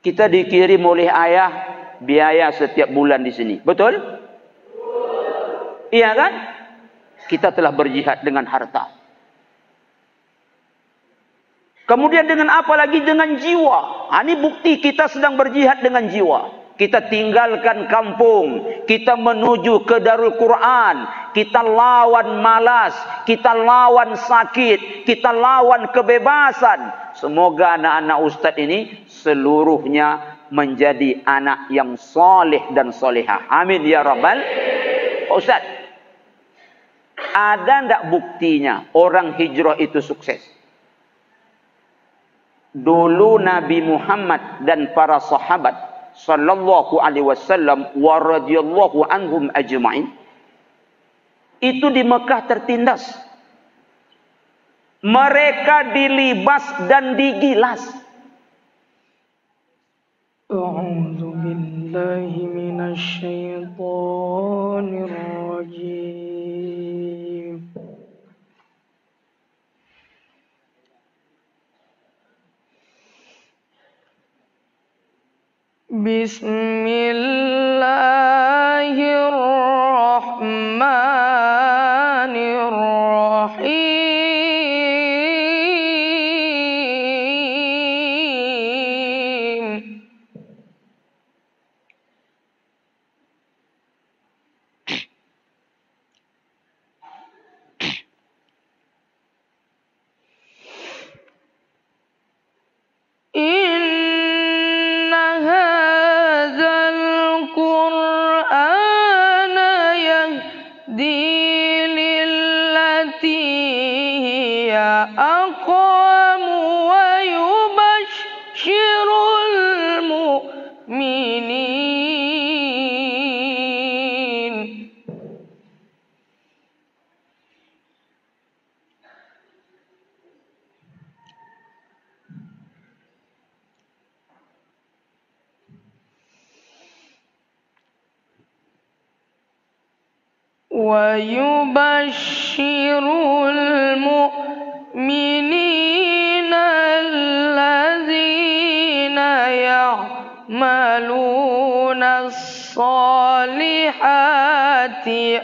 Kita dikirim oleh ayah biaya setiap bulan di sini. Betul? Iya kan? Kita telah berjihad dengan harta. Kemudian dengan apa lagi? Dengan jiwa. Ini bukti kita sedang berjihad dengan jiwa. Kita tinggalkan kampung. Kita menuju ke Darul Quran. Kita lawan malas. Kita lawan sakit. Kita lawan kebebasan. Semoga anak-anak ustaz ini seluruhnya menjadi anak yang soleh dan solehah. Amin ya Rabbal. Ustaz, ada tidak buktinya orang hijrah itu sukses? Dulu Nabi Muhammad dan para sahabat sallallahu alaihi wasallam wa radhiyallahu anhum ajma'in itu di Mekah tertindas. Mereka dilibas dan digilas. A'udzu billahi minasy syaithanir rajim. Bismillahirrahmanirrahim. Inna hadzal Qur'ana yahdi lillati hiya aqwam wa yubashshirul mu'minin. ويبشر المؤمنين الذين يعملون الصالحات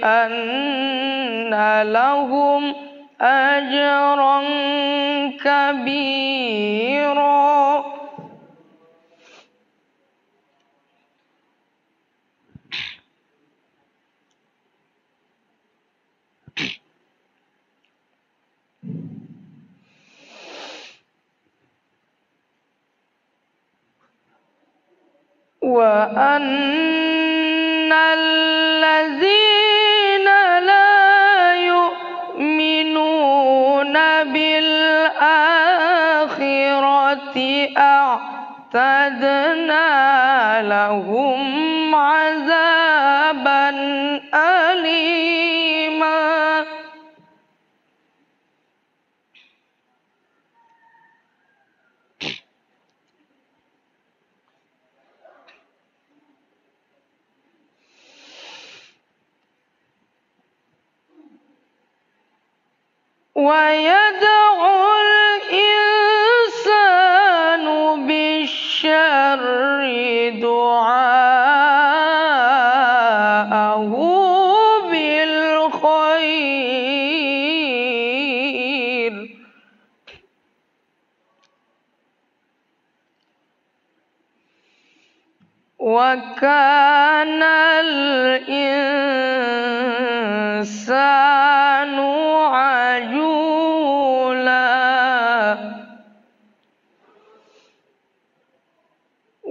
أن لهم أجرا كبيرا. وأن الذين لا يؤمنون بالآخرة أعتدنا لهم عذابا أليما. ويدعو الإنسان بالشر دعاءه بالخير. وكان الإنسان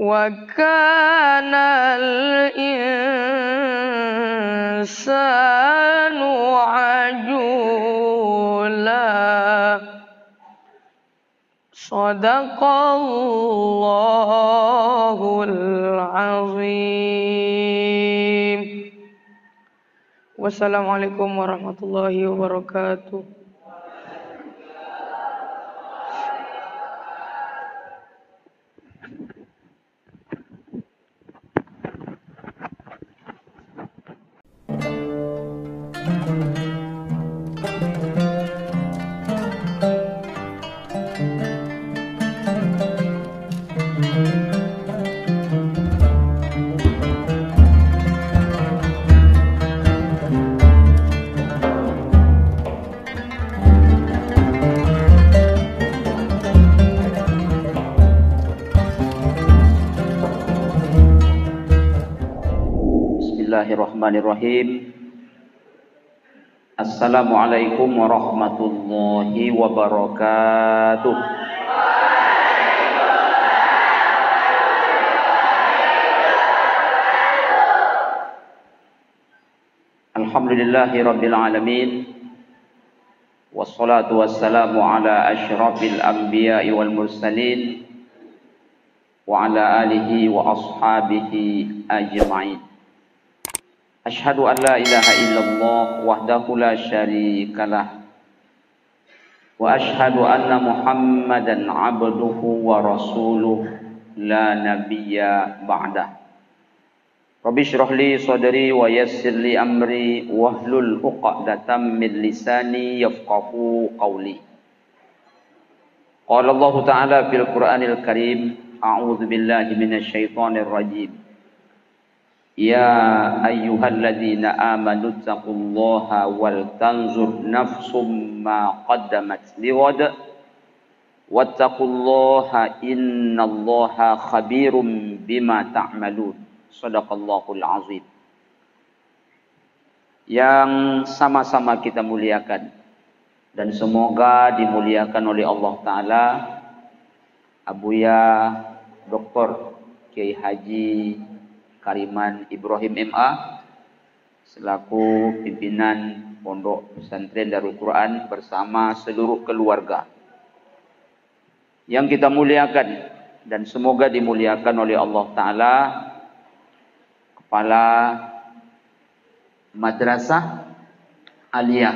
وكان الإنسان عجولا. صدق الله العظيم. Wassalamualaikum warahmatullahi wabarakatuh. Bismillahirrahmanirrahim. Assalamualaikum warahmatullahi wabarakatuh. Alhamdulillahi rabbil alamin. Wassalatu wassalamu ala asyrafil anbiya'i wal mursalin wa ala alihi wa ashabihi ajma'in. Asyhadu an la ilaha illallah wahdahu la syarikalah wa asyhadu anna Muhammadan abduhu wa rasuluh la nabiyya ba'dah. Rabbi shrah li sadri wa yassir li amri wahlul 'uqdatam min lisani yafqahu qawli. Qala Allah Ta'ala fil Qur'anil Karim, a'udzu billahi minasy syaithanir rajim. Ya ayyuhalladzina amanu taqullaha wal tanzur nafsum ma qaddamat lighad wattaqullaha innallaha khabirum bima ta'malun. Shadaqallahul azim. Yang sama-sama kita muliakan dan semoga dimuliakan oleh Allah Ta'ala Abuya Dr. Kiai Haji Kariman Ibrahim MA selaku pimpinan Pondok Pesantren Darul Quran bersama seluruh keluarga yang kita muliakan dan semoga dimuliakan oleh Allah Ta'ala Kepala Madrasah Aliyah,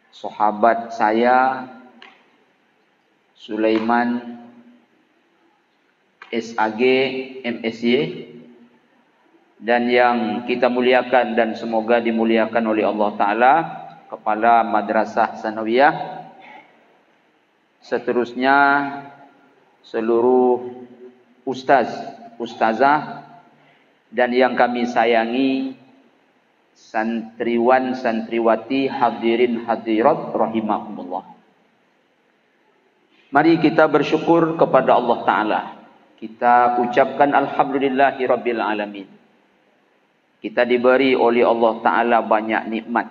sahabat saya Sulaiman SAG MSY, dan yang kita muliakan dan semoga dimuliakan oleh Allah Ta'ala Kepala Madrasah Sanawiyah, seterusnya seluruh ustaz, ustazah, dan yang kami sayangi santriwan, santriwati, hadirin hadirat rahimakumullah. Mari kita bersyukur kepada Allah Ta'ala. Kita ucapkan alhamdulillahi rabbil alamin. Kita diberi oleh Allah Ta'ala banyak nikmat.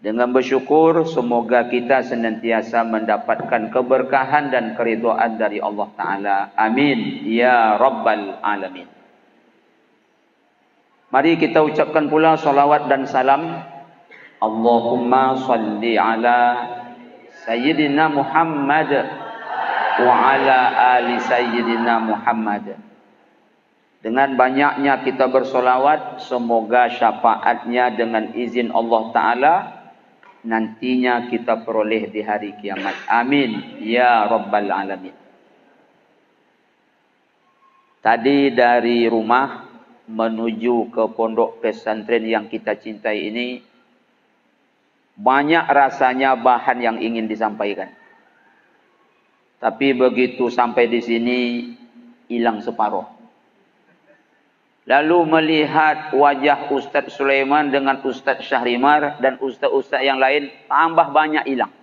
Dengan bersyukur, semoga kita senantiasa mendapatkan keberkahan dan keridhaan dari Allah Ta'ala. Amin. Ya Rabbal Alamin. Mari kita ucapkan pula salawat dan salam. Allahumma salli ala Sayyidina Muhammad wa ala ali Sayyidina Muhammad. Dengan banyaknya kita bersolawat, semoga syafaatnya dengan izin Allah Ta'ala nantinya kita peroleh di hari kiamat. Amin. Ya Rabbal Alamin. Tadi dari rumah menuju ke pondok pesantren yang kita cintai ini, banyak rasanya bahan yang ingin disampaikan. Tapi begitu sampai di sini, hilang separuh. Lalu melihat wajah Ustaz Sulaiman dengan Ustaz Syahrimar dan ustaz-ustaz yang lain, tambah banyak hilang.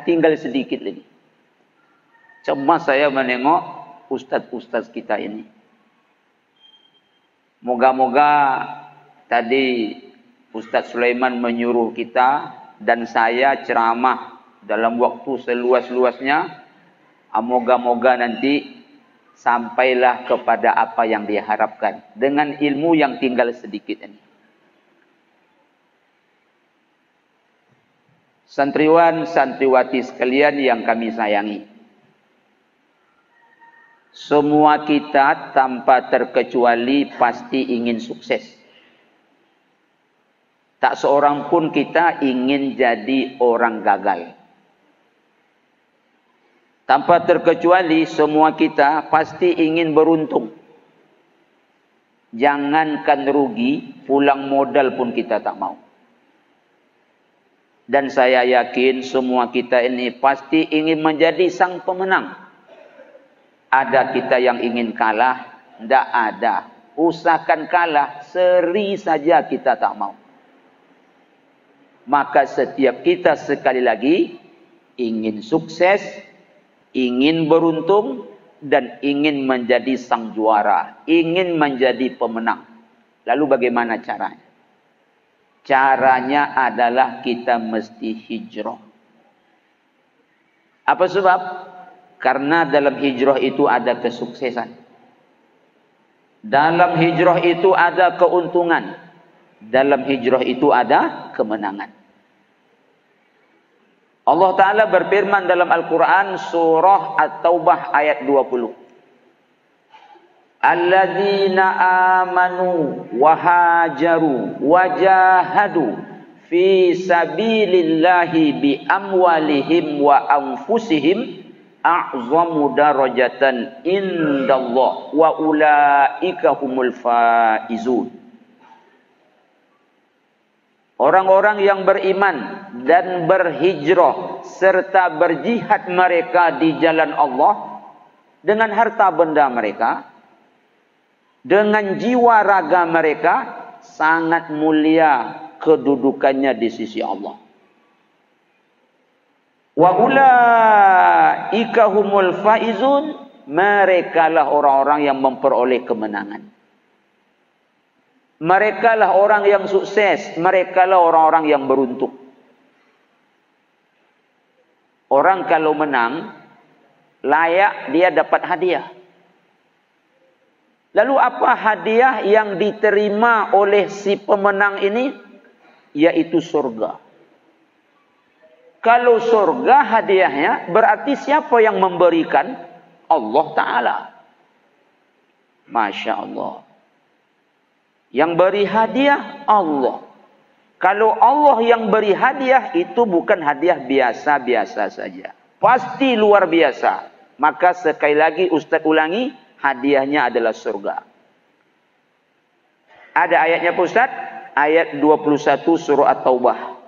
Tinggal sedikit lagi. Cemas saya menengok ustaz-ustaz kita ini. Moga-moga tadi Ustaz Sulaiman menyuruh kita dan saya ceramah dalam waktu seluas-luasnya. Moga-moga nanti sampailah kepada apa yang diharapkan dengan ilmu yang tinggal sedikit ini. Santriwan, santriwati sekalian yang kami sayangi, semua kita tanpa terkecuali pasti ingin sukses. Tak seorang pun kita ingin jadi orang gagal. Tanpa terkecuali semua kita pasti ingin beruntung. Jangankan rugi, pulang modal pun kita tak mau. Dan saya yakin semua kita ini pasti ingin menjadi sang pemenang. Ada kita yang ingin kalah? Tidak ada. Usahakan kalah, seri saja kita tak mau. Maka setiap kita sekali lagi ingin sukses, ingin beruntung, dan ingin menjadi sang juara, ingin menjadi pemenang. Lalu bagaimana caranya? Caranya adalah kita mesti hijrah. Apa sebab? Karena dalam hijrah itu ada kesuksesan. Dalam hijrah itu ada keuntungan. Dalam hijrah itu ada kemenangan. Allah Ta'ala berfirman dalam Al-Quran surah At-Taubah ayat 20. Alladzina amanu wa hajaru wa jahadu fi sabilillahi bi amwalihim wa anfusihim a'zamu darajatan indallah wa ulaika humul faizun. Orang-orang yang beriman dan berhijrah serta berjihad mereka di jalan Allah dengan harta benda mereka, dengan jiwa raga mereka, sangat mulia kedudukannya di sisi Allah. Wa ulaika humul faizun, merekalah orang-orang yang memperoleh kemenangan. Merekalah orang yang sukses, merekalah orang-orang yang beruntung. Orang kalau menang, layak dia dapat hadiah. Lalu apa hadiah yang diterima oleh si pemenang ini? Yaitu surga. Kalau surga hadiahnya, berarti siapa yang memberikan? Allah Ta'ala. Masya Allah. Yang beri hadiah Allah. Kalau Allah yang beri hadiah, itu bukan hadiah biasa-biasa saja. Pasti luar biasa. Maka sekali lagi Ustaz ulangi, hadiahnya adalah surga. Ada ayatnya Pak Ustaz? Ayat 21 surah At-Taubah.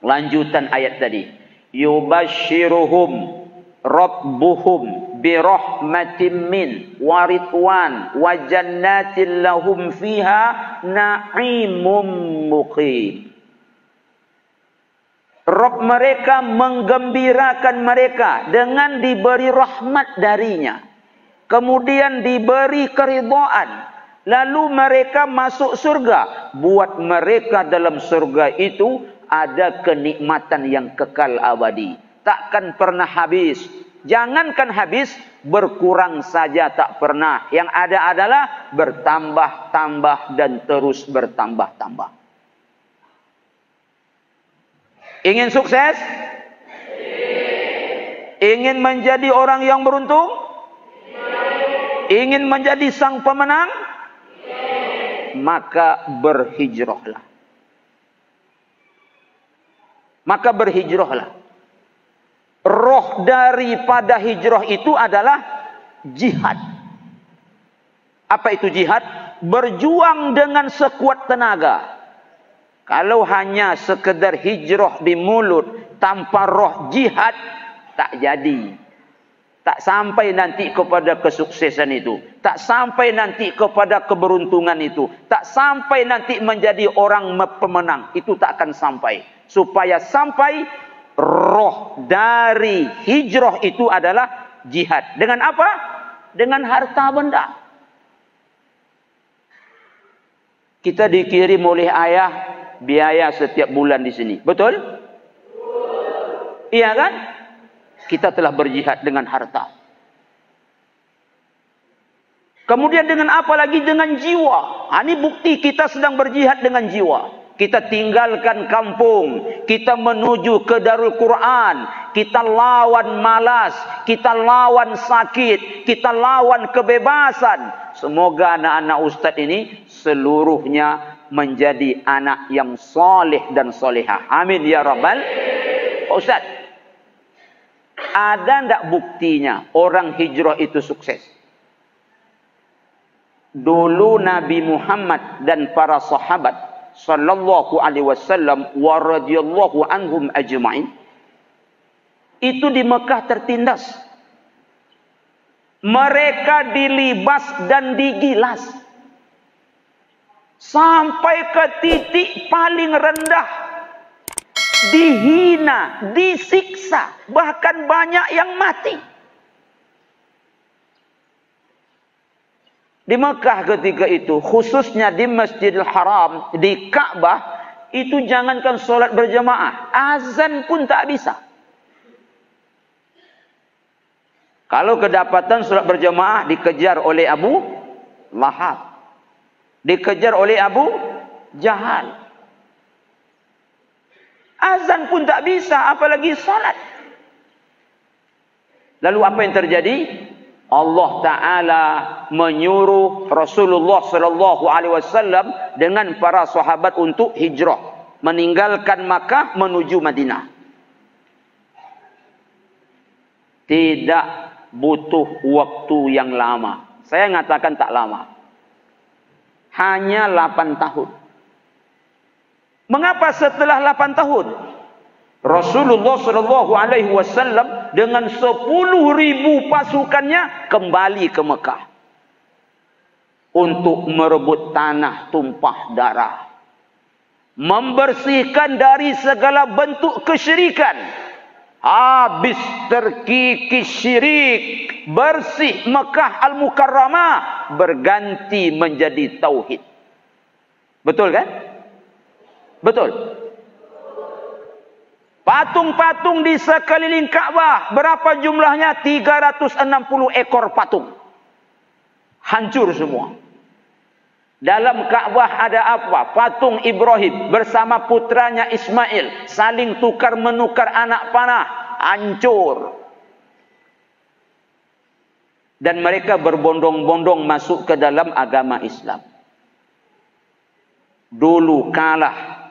Lanjutan ayat tadi. Yubashiruhum rabbuhum birahmatin min waridwan wa jannatin lahum fiha na'imum muqim. Rabb mereka menggembirakan mereka dengan diberi rahmat darinya, kemudian diberi keridhaan, lalu mereka masuk surga. Buat mereka dalam surga itu ada kenikmatan yang kekal abadi, takkan pernah habis. Jangankan habis, berkurang saja tak pernah. Yang ada adalah bertambah-tambah dan terus bertambah-tambah. Ingin sukses? Ingin menjadi orang yang beruntung? Ingin menjadi sang pemenang? Maka berhijrahlah. Maka berhijrahlah. Roh daripada hijrah itu adalah jihad. Apa itu jihad? Berjuang dengan sekuat tenaga. Kalau hanya sekedar hijrah di mulut tanpa roh jihad, tak jadi. Tak sampai nanti kepada kesuksesan itu. Tak sampai nanti kepada keberuntungan itu. Tak sampai nanti menjadi orang pemenang. Itu tak akan sampai. Supaya sampai, roh dari hijrah itu adalah jihad. Dengan apa? Dengan harta benda. Kita dikirim oleh ayah biaya setiap bulan di sini. Betul? Iya kan? Kita telah berjihad dengan harta. Kemudian dengan apa lagi? Dengan jiwa. Ini bukti kita sedang berjihad dengan jiwa. Kita tinggalkan kampung, kita menuju ke Darul Quran, kita lawan malas, kita lawan sakit, kita lawan kebebasan. Semoga anak-anak Ustaz ini seluruhnya menjadi anak yang soleh dan solehah. Amin ya Rabbal. Ustaz, ada ndak buktinya orang hijrah itu sukses? Dulu Nabi Muhammad dan para sahabat sallallahu alaihi wasallam wa radhiyallahu anhum ajma'in itu di Mekah tertindas. Mereka dilibas dan digilas sampai ke titik paling rendah, dihina, disiksa, bahkan banyak yang mati. Di Mekah ketika itu, khususnya di Masjidil Haram, di Ka'bah, itu jangankan solat berjamaah, azan pun tak bisa. Kalau kedapatan solat berjamaah, dikejar oleh Abu Lahab, dikejar oleh Abu Jahal. Azan pun tak bisa, apalagi solat. Lalu apa yang terjadi? Allah Ta'ala menyuruh Rasulullah SAW dengan para sahabat untuk hijrah, meninggalkan Makkah menuju Madinah. Tidak butuh waktu yang lama. Saya mengatakan tak lama. Hanya 8 tahun. Mengapa setelah 8 tahun? Rasulullah SAW dengan 10.000 pasukannya kembali ke Mekah untuk merebut tanah tumpah darah, membersihkan dari segala bentuk kesyirikan, habis terkikis syirik, bersih Mekah Al-Mukarramah, berganti menjadi tauhid. Betul kan? Betul. Patung-patung di sekeliling Ka'bah, berapa jumlahnya? 360 ekor patung. Hancur semua. Dalam Ka'bah ada apa? Patung Ibrahim bersama putranya Ismail, saling tukar menukar anak panah, hancur. Dan mereka berbondong-bondong masuk ke dalam agama Islam. Dulu kalah,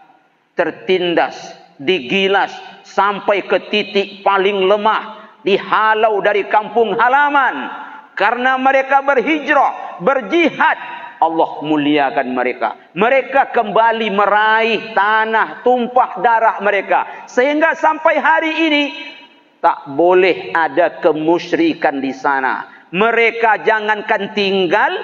tertindas, digilas sampai ke titik paling lemah, dihalau dari kampung halaman karena mereka berhijrah, berjihad. Allah muliakan mereka. Mereka kembali meraih tanah tumpah darah mereka, sehingga sampai hari ini tak boleh ada kemusyrikan di sana. Mereka jangankan tinggal,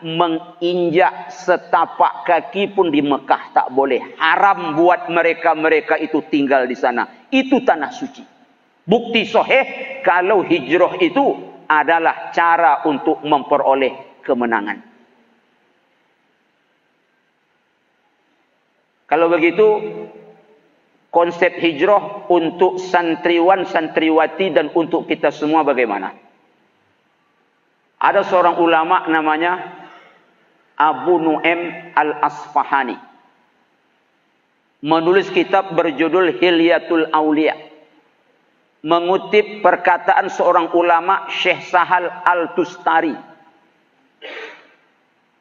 menginjak setapak kaki pun di Mekah tak boleh. Haram buat mereka itu tinggal di sana. Itu tanah suci. Bukti sahih kalau hijrah itu adalah cara untuk memperoleh kemenangan. Kalau begitu, konsep hijrah untuk santriwan, santriwati dan untuk kita semua bagaimana? Ada seorang ulama namanya Abu Nu'aim Al-Asfahani, menulis kitab berjudul Hilyatul Aulia, mengutip perkataan seorang ulama, Syekh Sahal Al-Tustari.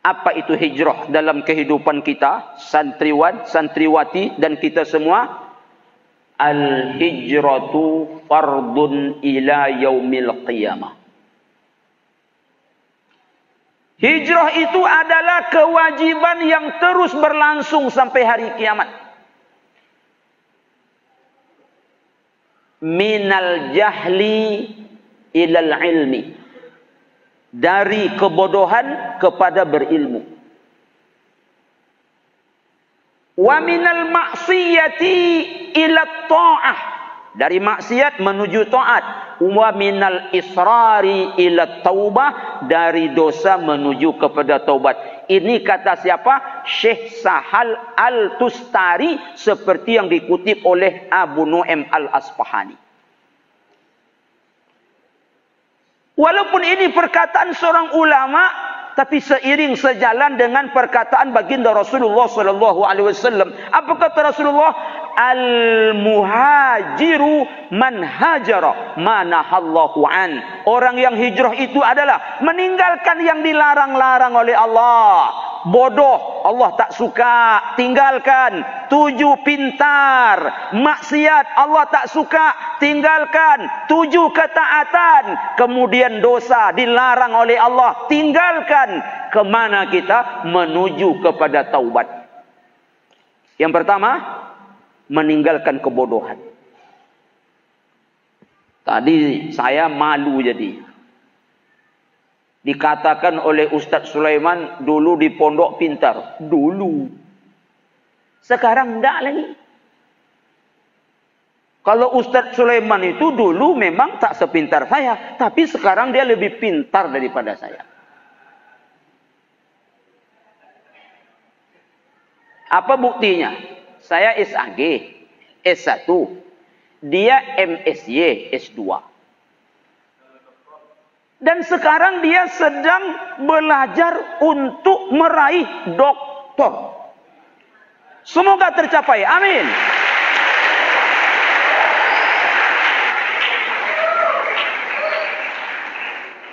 Apa itu hijrah dalam kehidupan kita, santriwan, santriwati dan kita semua? Al-hijratu fardun ila yaumil qiyamah. Hijrah itu adalah kewajiban yang terus berlangsung sampai hari kiamat. Minal jahli ilal ilmi. Dari kebodohan kepada berilmu. Wa minal maksiyati ila ta'ah. Dari maksiat menuju taat. Wa minal israri ila taubah. Dari dosa menuju kepada taubat. Ini kata siapa? Syekh Sahal Al-Tustari, seperti yang dikutip oleh Abu Nu'aim Al-Asfahani. Walaupun ini perkataan seorang ulama, tapi seiring sejalan dengan perkataan baginda Rasulullah SAW. Apa kata Rasulullah? Al-muhajiru man hajara manahallahu an. Orang yang hijrah itu adalah meninggalkan yang dilarang-larang oleh Allah. Bodoh, Allah tak suka, tinggalkan. 7 pintar, maksiat, Allah tak suka, tinggalkan. 7 ketaatan, kemudian dosa, dilarang oleh Allah, tinggalkan. Kemana kita? Menuju kepada taubat. Yang pertama, meninggalkan kebodohan. Tadi saya malu jadi. Dikatakan oleh Ustaz Sulaiman, dulu di pondok pintar. Dulu. Sekarang enggak lagi. Kalau Ustaz Sulaiman itu dulu memang tak sepintar saya. Tapi sekarang dia lebih pintar daripada saya. Apa buktinya? Saya SAG, S1. Dia MSy, S2. Dan sekarang dia sedang belajar untuk meraih doktor. Semoga tercapai. Amin.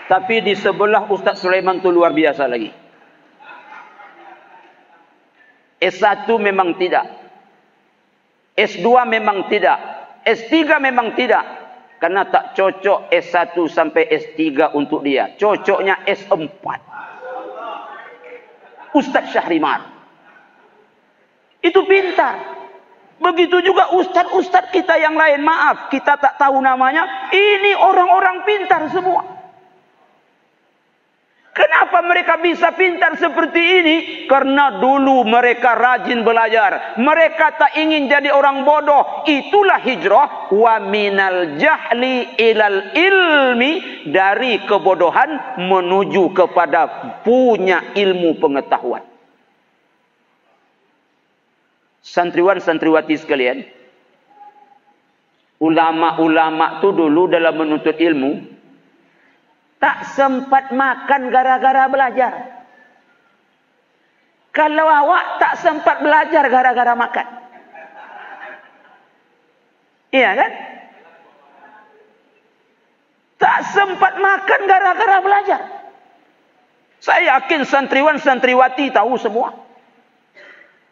Tapi di sebelah Ustaz Sulaiman itu luar biasa lagi. S1 memang tidak. S2 memang tidak. S3 memang tidak. Karena tak cocok S1 sampai S3 untuk dia. Cocoknya S4. Ustaz Syahrimar. Itu pintar. Begitu juga ustaz-ustaz kita yang lain. Maaf, kita tak tahu namanya. Ini orang-orang pintar semua. Kenapa mereka bisa pintar seperti ini? Karena dulu mereka rajin belajar. Mereka tak ingin jadi orang bodoh. Itulah hijrah. Wa minal jahli ilal ilmi. Dari kebodohan menuju kepada punya ilmu pengetahuan. Santriwan santriwati sekalian. Ulama-ulama tu dulu dalam menuntut ilmu. Tak sempat makan gara-gara belajar. Kalau awak tak sempat belajar gara-gara makan. Iya kan? Tak sempat makan gara-gara belajar. Saya yakin santriwan santriwati tahu semua.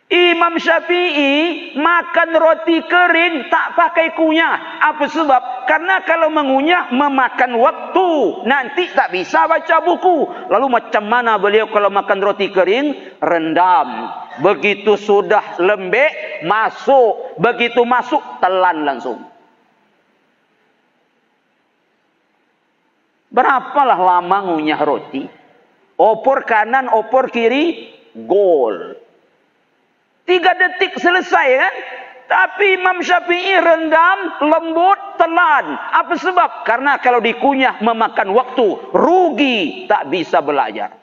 Imam Syafi'i makan roti kering tak pakai kunyah. Apa sebab? Karena kalau mengunyah memakan waktu. Nanti tak bisa baca buku. Lalu macam mana beliau kalau makan roti kering? Rendam. Begitu sudah lembek, masuk. Begitu masuk, telan langsung. Berapalah lama ngunyah roti? Opor kanan, opor kiri, gol. 3 detik selesai kan? Tapi Imam Syafi'i rendam, lembut, telan. Apa sebab? Karena kalau dikunyah memakan waktu. Rugi, tak bisa belajar.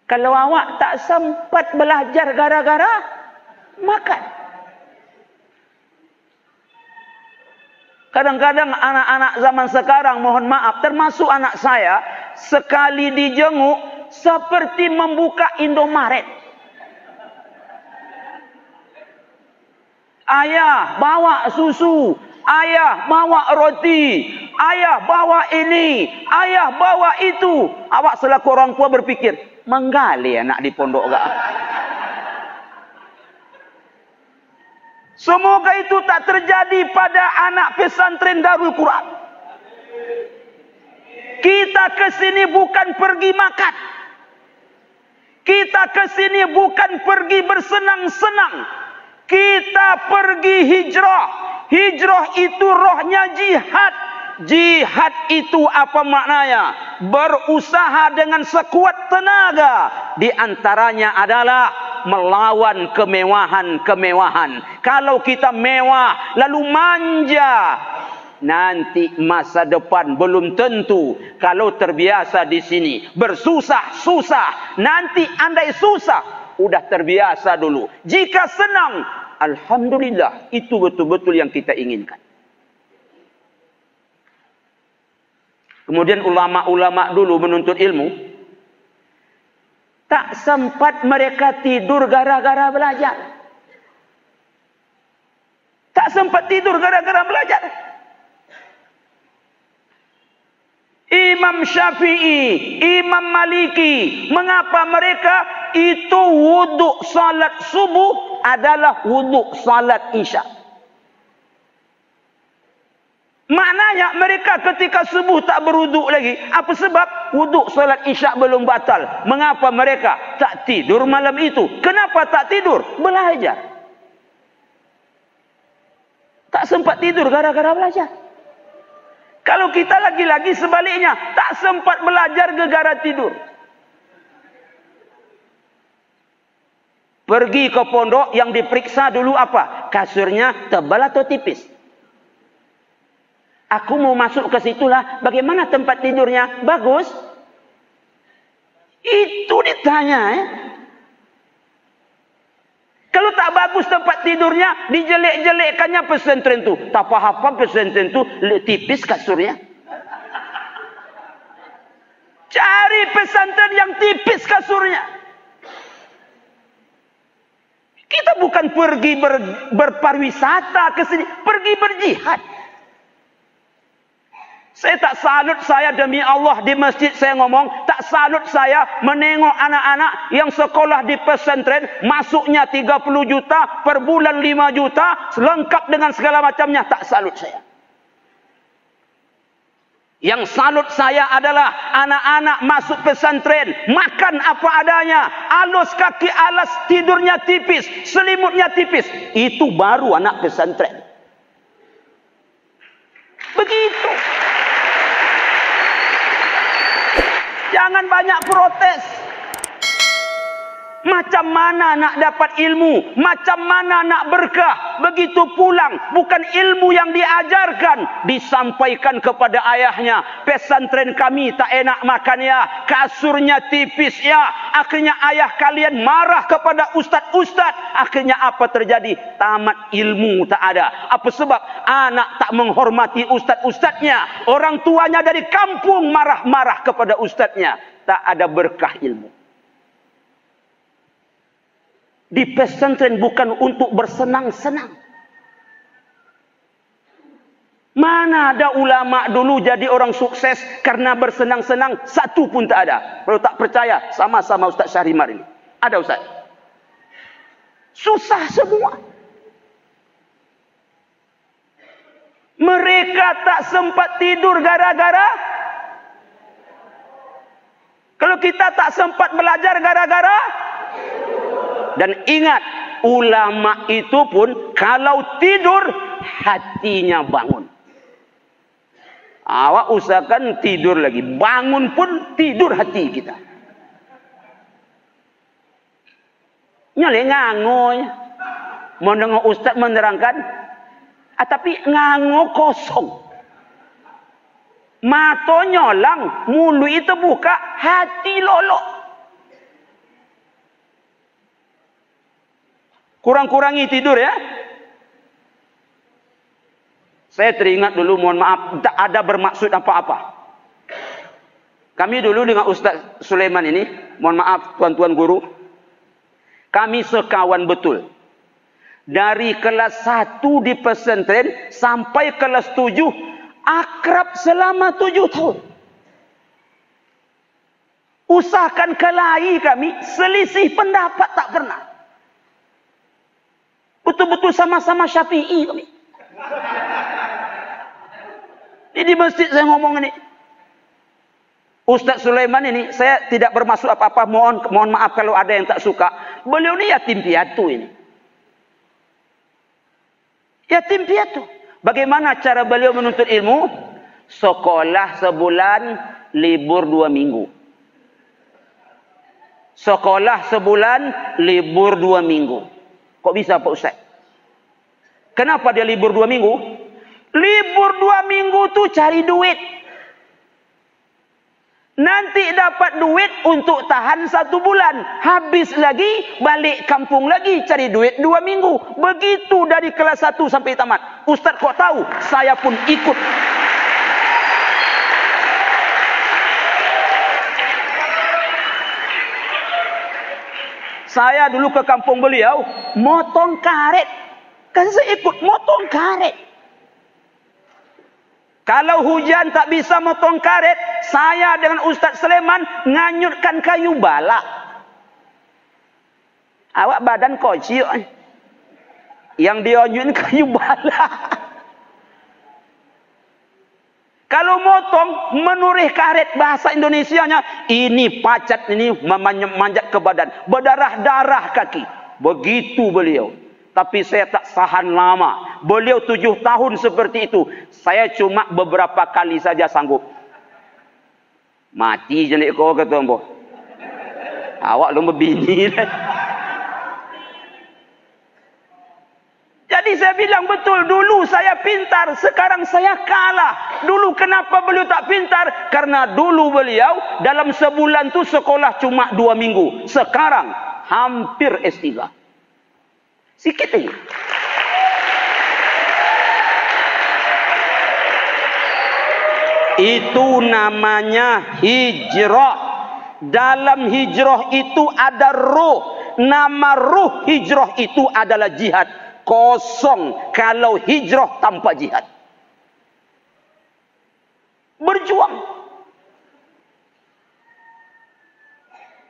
Kalau awak tak sempat belajar gara-gara makan. Kadang-kadang anak-anak zaman sekarang, mohon maaf, termasuk anak saya, sekali dijenguk, seperti membuka Indomaret. Ayah bawa susu, ayah bawa roti, ayah bawa ini, ayah bawa itu. Awak selaku orang tua berpikir, menggali anak di pondok gak? Semoga itu tak terjadi pada anak pesantren Darul Quran. Kita ke sini bukan pergi makan. Kita ke sini bukan pergi bersenang-senang. Kita pergi hijrah. Hijrah itu rohnya jihad. Jihad itu apa maknanya? Berusaha dengan sekuat tenaga. Di antaranya adalah melawan kemewahan-kemewahan. Kalau kita mewah lalu manja, nanti masa depan belum tentu. Kalau terbiasa di sini bersusah-susah, nanti andai susah udah terbiasa dulu. Jika senang, alhamdulillah, itu betul-betul yang kita inginkan. Kemudian ulama-ulama dulu menuntut ilmu, tak sempat mereka tidur gara-gara belajar. Tak sempat tidur gara-gara belajar. Imam Syafi'i, Imam Maliki, mengapa mereka itu wuduk salat subuh adalah wuduk salat isya? Maknanya mereka ketika subuh tak berwuduk lagi. Apa sebab? Wuduk salat isya belum batal. Mengapa mereka tak tidur malam itu? Kenapa tak tidur? Belajar. Tak sempat tidur gara-gara belajar. Kalau kita lagi-lagi sebaliknya, tak sempat belajar gara-gara tidur. Pergi ke pondok yang diperiksa dulu apa? Kasurnya tebal atau tipis? Aku mau masuk ke situlah. Bagaimana tempat tidurnya? Bagus. Itu ditanya. Kalau tak bagus tempat tidurnya, dijelek-jelekkannya pesantren tu. Tak apa-apa pesantren tu, tipis kasurnya. Cari pesantren yang tipis kasurnya. Kita bukan pergi berpariwisata ke sini, pergi berjihad. Saya tak salut, saya demi Allah di masjid saya ngomong, tak salut saya menengok anak-anak yang sekolah di pesantren, masuknya 30 juta, per bulan 5 juta, lengkap dengan segala macamnya, tak salut saya. Yang salut saya adalah anak-anak masuk pesantren, makan apa adanya, alus kaki alas, tidurnya tipis, selimutnya tipis. Itu baru anak pesantren. Begitu. Jangan banyak protes. Macam mana nak dapat ilmu? Macam mana nak berkah? Begitu pulang, bukan ilmu yang diajarkan, disampaikan kepada ayahnya. Pesantren kami tak enak makan ya, kasurnya tipis ya. Akhirnya ayah kalian marah kepada ustaz-ustaz. Akhirnya apa terjadi? Tamat ilmu tak ada. Apa sebab? Anak tak menghormati ustaz-ustaznya. Orang tuanya dari kampung marah-marah kepada ustaznya. Tak ada berkah ilmu. Di pesantren bukan untuk bersenang-senang. Mana ada ulama dulu jadi orang sukses karena bersenang-senang? Satu pun tak ada. Kalau tak percaya, sama-sama Ustaz Syahrimar ini. Ada Ustaz? Susah semua. Mereka tak sempat tidur gara-gara. Kalau kita tak sempat belajar gara-gara. Dan ingat, ulama itu pun kalau tidur, hatinya bangun. Awak usahakan tidur lagi. Bangun pun tidur hati kita. Nyale ngangoy. Mau dengar ustaz menerangkan. Tapi ngango kosong. Mata nyolang, mulut itu buka, hati lolok. Kurang-kurangi tidur ya. Saya teringat dulu, mohon maaf, tak ada bermaksud apa-apa. Kami dulu dengan Ustaz Sulaiman ini, mohon maaf tuan-tuan guru, kami sekawan betul. Dari kelas 1 di pesantren sampai kelas 7, akrab selama 7 tahun. Usahakan kelahi kami, selisih pendapat tak pernah. Betul-betul sama-sama Syafi'i kami. Ini di masjid saya ngomong ini. Ustaz Sulaiman ini, saya tidak bermaksud apa-apa, mohon maaf kalau ada yang tak suka. Beliau ini yatim piatu ini. Yatim piatu. Bagaimana cara beliau menuntut ilmu? Sekolah sebulan, libur 2 minggu. Sekolah sebulan, libur 2 minggu. Kok bisa Pak Ustaz? Kenapa dia libur 2 minggu? Libur 2 minggu tu cari duit. Nanti dapat duit untuk tahan 1 bulan. Habis lagi, balik kampung lagi cari duit 2 minggu. Begitu dari kelas 1 sampai tamat. Ustaz kok tahu? Saya pun ikut. Saya dulu ke kampung beliau, motong karet. Kan saya ikut motong karet. Kalau hujan tak bisa motong karet, saya dengan Ustaz Sulaiman nganyutkan kayu bala. Awak badan kecil. Yang dionyun kayu bala. Kalau motong, menurih karet, bahasa Indonesianya, ini pacat, ini memanjat ke badan. Berdarah-darah kaki. Begitu beliau. Tapi saya tak tahan lama. Beliau 7 tahun seperti itu. Saya cuma beberapa kali saja sanggup. Mati jenik kau kata ambo. Awak lu bini lah. Jadi saya bilang betul, dulu saya pintar, sekarang saya kalah. Dulu kenapa beliau tak pintar? Karena dulu beliau dalam sebulan tu sekolah cuma 2 minggu. Sekarang hampir S3. Sikit lagi. Itu namanya hijrah. Dalam hijrah itu ada ruh. Nama ruh hijrah itu adalah jihad. Kosong kalau hijrah tanpa jihad. Berjuang.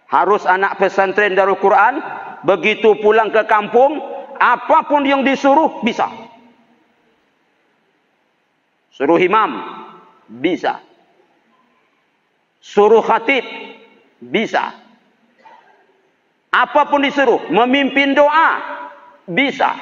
Harus anak pesantren Darul Quran, begitu pulang ke kampung, apapun yang disuruh bisa. Suruh imam, bisa. Suruh khatib, bisa. Apapun disuruh, memimpin doa, bisa.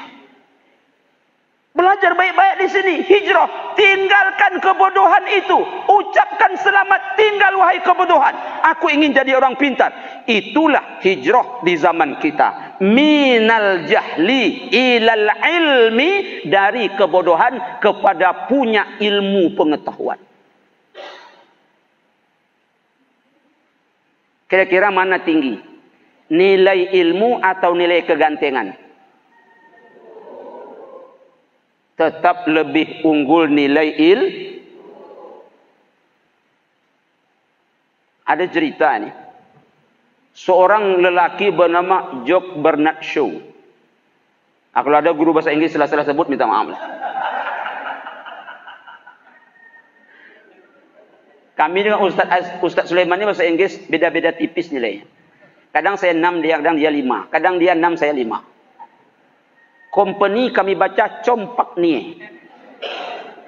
Belajar baik-baik di sini, hijrah, tinggalkan kebodohan itu. Ucapkan selamat, tinggal wahai kebodohan. Aku ingin jadi orang pintar. Itulah hijrah di zaman kita. Minal jahli ilal ilmi, dari kebodohan kepada punya ilmu pengetahuan. Kira-kira mana tinggi? Nilai ilmu atau nilai kegantengan? Tetap lebih unggul nilai Ada cerita ni. Seorang lelaki bernama Jock Bernard Shaw. Kalau ada guru bahasa Inggris salah sebut, minta maaf lah. Kami dengan Ustaz Sulaiman ni bahasa Inggris beda-beda tipis nilainya. Kadang saya 6, kadang dia 5. Kadang dia 6, saya 5. Company kami baca compak ni.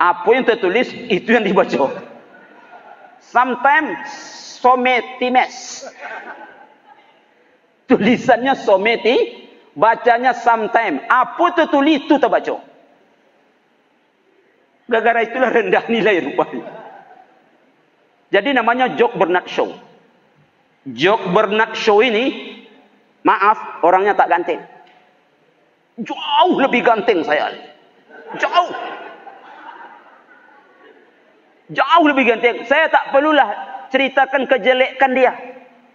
Apa yang tertulis, itu yang dibaca. Sometimes sometimes. Tulisannya someti, bacanya sometime. Apa tertulis itu terbaca. Gara-gara itulah rendah nilai rupanya. Jadi namanya Jock Bernard Shaw. Jock Bernard Shaw ini, maaf, orangnya tak ganteng. Jauh lebih ganteng saya. Jauh. Jauh lebih ganteng. Saya tak perlulah ceritakan kejelekan dia.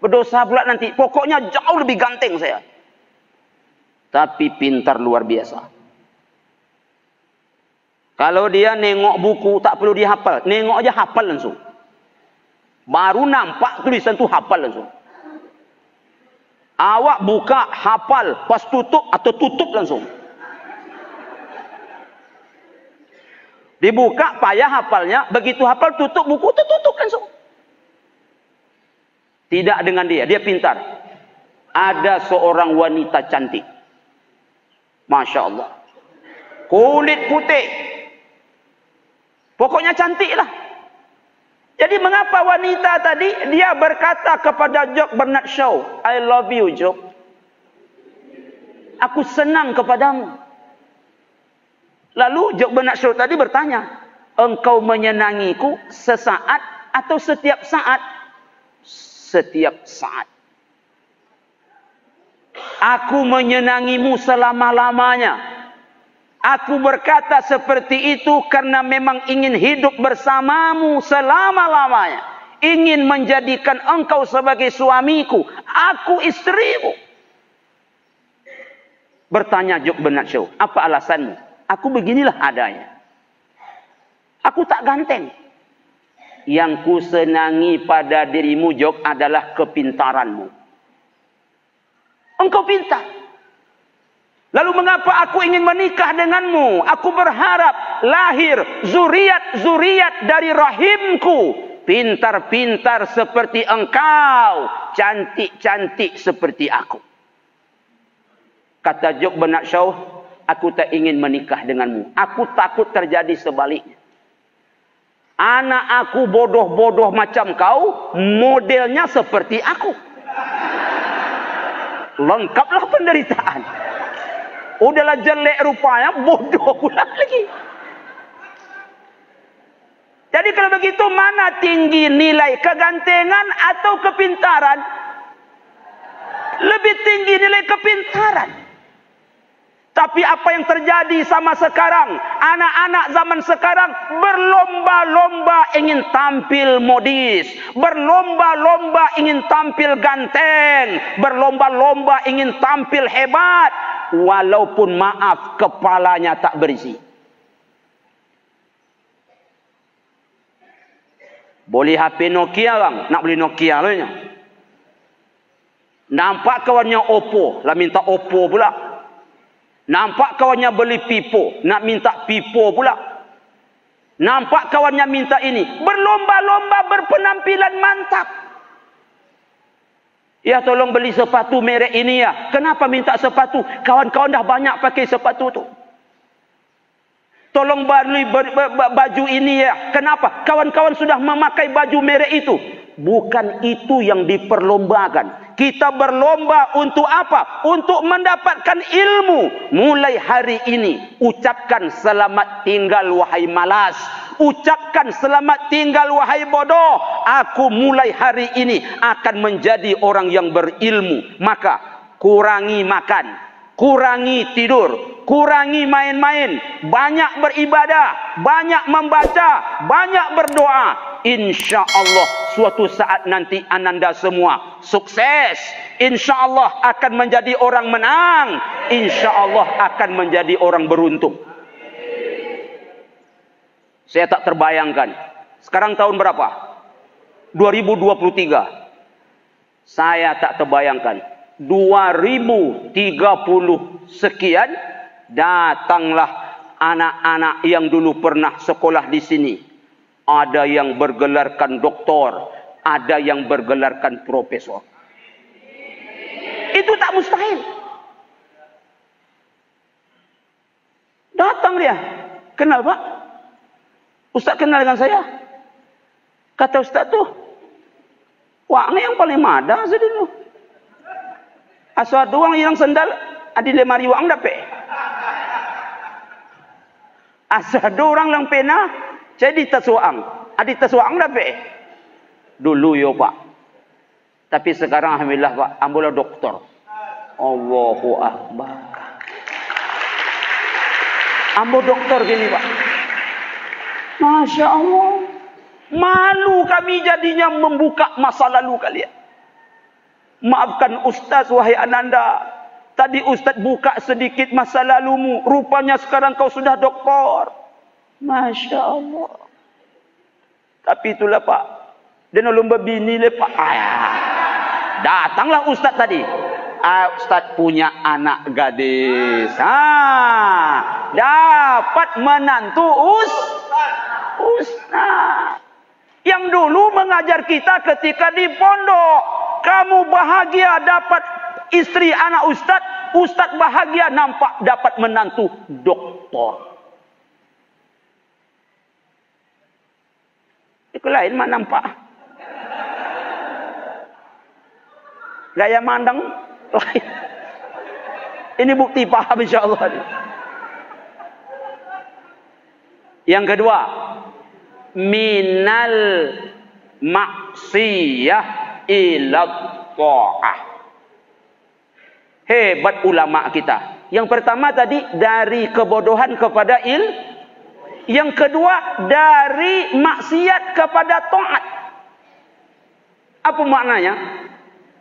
Berdosa pula nanti. Pokoknya jauh lebih ganteng saya. Tapi pintar luar biasa. Kalau dia nengok buku, tak perlu dia hafal. Nengok aja hafal langsung. Baru nampak tulisan tu hafal langsung. Awak buka, hafal, pas tutup atau tutup langsung. Dibuka, payah hafalnya. Begitu hafal, tutup buku, tutup langsung. Tidak dengan dia. Dia pintar. Ada seorang wanita cantik. Masya Allah. Kulit putih. Pokoknya cantik lah. Jadi mengapa wanita tadi dia berkata kepada Jock Bernard Shaw, I love you Jock. Aku senang kepadamu. Lalu Jock Bernard Shaw tadi bertanya, engkau menyenangiku sesaat atau setiap saat? Setiap saat. Aku menyenangimu selama-lamanya. Aku berkata seperti itu karena memang ingin hidup bersamamu selama-lamanya. Ingin menjadikan engkau sebagai suamiku. Aku istrimu. Bertanya Jock Bernard Shaw, apa alasanmu? Aku beginilah adanya. Aku tak ganteng. Yang ku senangi pada dirimu Jock adalah kepintaranmu. Engkau pintar. Lalu mengapa aku ingin menikah denganmu? Aku berharap lahir zuriat dari rahimku. Pintar-pintar seperti engkau. Cantik-cantik seperti aku. Kata Jock Bernard Shaw, aku tak ingin menikah denganmu. Aku takut terjadi sebaliknya. Anak aku bodoh-bodoh macam kau, modelnya seperti aku. Lengkaplah penderitaan. Udahlah jelek rupanya, bodoh pula lagi. Jadi kalau begitu, mana tinggi nilai kegantengan atau kepintaran? Lebih tinggi nilai kepintaran. Tapi apa yang terjadi sama sekarang? Anak-anak zaman sekarang berlomba-lomba ingin tampil modis. Berlomba-lomba ingin tampil ganteng. Berlomba-lomba ingin tampil hebat. Walaupun maaf, kepalanya tak berisi. Boleh HP Nokia bang? Nak beli Nokia lah. Nampak kawannya Oppo. Lah minta Oppo pula. Nampak kawannya beli Vivo, nak minta Vivo pula. Nampak kawannya minta ini. Berlomba-lomba berpenampilan mantap. Ya tolong beli sepatu merek ini ya. Kenapa minta sepatu? Kawan-kawan dah banyak pakai sepatu tu. Tolong beli baju ini ya. Kenapa? Kawan-kawan sudah memakai baju merek itu. Bukan itu yang diperlombakan. Kita berlomba untuk apa? Untuk mendapatkan ilmu. Mulai hari ini, ucapkan selamat tinggal wahai malas. Ucapkan selamat tinggal wahai bodoh. Aku mulai hari ini akan menjadi orang yang berilmu. Maka kurangi makan, kurangi tidur, kurangi main-main, banyak beribadah, banyak membaca, banyak berdoa. Insya Allah suatu saat nanti ananda semua sukses. Insya Allah akan menjadi orang menang. Insya Allah akan menjadi orang beruntung. Saya tak terbayangkan. Sekarang tahun berapa? 2023. Saya tak terbayangkan. 2030 sekian datanglah anak-anak yang dulu pernah sekolah di sini. Ada yang bergelarkan doktor, ada yang bergelarkan profesor. Itu tak mustahil. Datang dia. Kenal Pak? Ustaz kenal dengan saya. Kata Ustaz tu, wah ini yang paling madah sedih. Asal doang hilang sendal, ada 5 riwang dapat. Asal orang lang pena, jadi tersuang. Ada tersuang dapat. Dulu yo Pak. Tapi sekarang alhamdulillah Pak, ambolah doktor. Allahu Akbar. Ambo doktor gini Pak. Masya Allah. Malu kami jadinya membuka masa lalu kalian. Maafkan Ustaz wahai ananda. Tadi Ustaz buka sedikit masa lalumu. Rupanya sekarang kau sudah doktor. Masya Allah. Tapi itulah Pak. Dia nak lomba bini le Pak. Datanglah Ustaz tadi. Ustaz punya anak gadis. Dapat menantu Ustaz. Yang dulu mengajar kita ketika di pondok. Kamu bahagia dapat istri anak Ustaz. Ustaz bahagia nampak dapat menantu doktor. Itu lain mak nampak. Gaya mandang lain. Ini bukti paham insyaAllah. Yang kedua, minal maksiyah ila ta'ah. Hebat ulama kita. Yang pertama tadi dari kebodohan kepada Yang kedua dari maksiat kepada taat. Apa maknanya?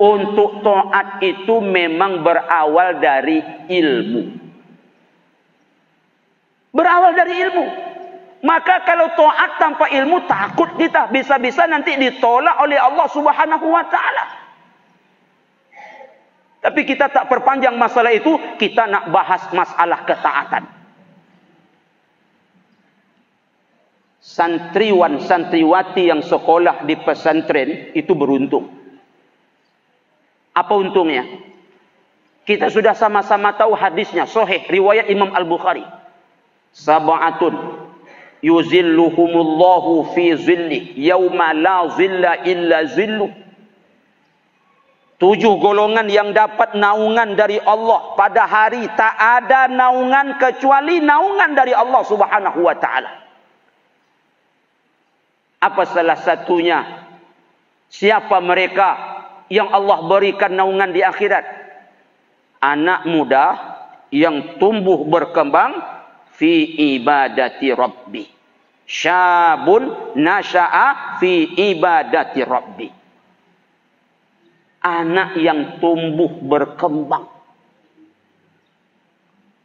Untuk taat itu memang berawal dari ilmu. Berawal dari ilmu. Maka kalau taat tanpa ilmu, takut kita. Bisa-bisa nanti ditolak oleh Allah Subhanahu wa ta'ala. Tapi kita tak perpanjang masalah itu. Kita nak bahas masalah ketaatan. Santriwan, santriwati yang sekolah di pesantren itu beruntung. Apa untungnya? Kita sudah sama-sama tahu hadisnya. Sahih, riwayat Imam Al-Bukhari. Sab'atun yuzilluhumullahu fi zillih yauma la zilla illa zilluh. 7 golongan yang dapat naungan dari Allah pada hari tak ada naungan kecuali naungan dari Allah Subhanahu wa ta'ala. Apa salah satunya? Siapa mereka yang Allah berikan naungan di akhirat? Anak muda yang tumbuh berkembang fi ibadati rabbi. Syabun nasha'a fi ibadati rabbi. Anak yang tumbuh berkembang.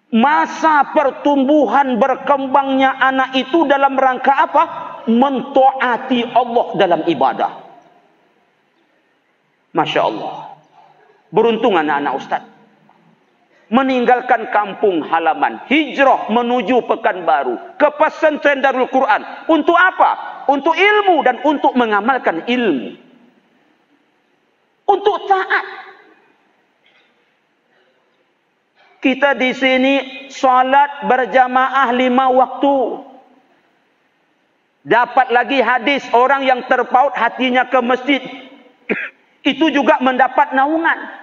Masa pertumbuhan berkembangnya anak itu dalam rangka apa? Mentaati Allah dalam ibadah. Masya Allah. Beruntung anak-anak Ustaz. Meninggalkan kampung halaman. Hijrah menuju Pekanbaru. Ke pesantren Darul Quran. Untuk apa? Untuk ilmu dan untuk mengamalkan ilmu. Untuk taat. Kita di sini salat berjamaah 5 waktu. Dapat lagi hadis orang yang terpaut hatinya ke masjid. Itu juga mendapat naungan.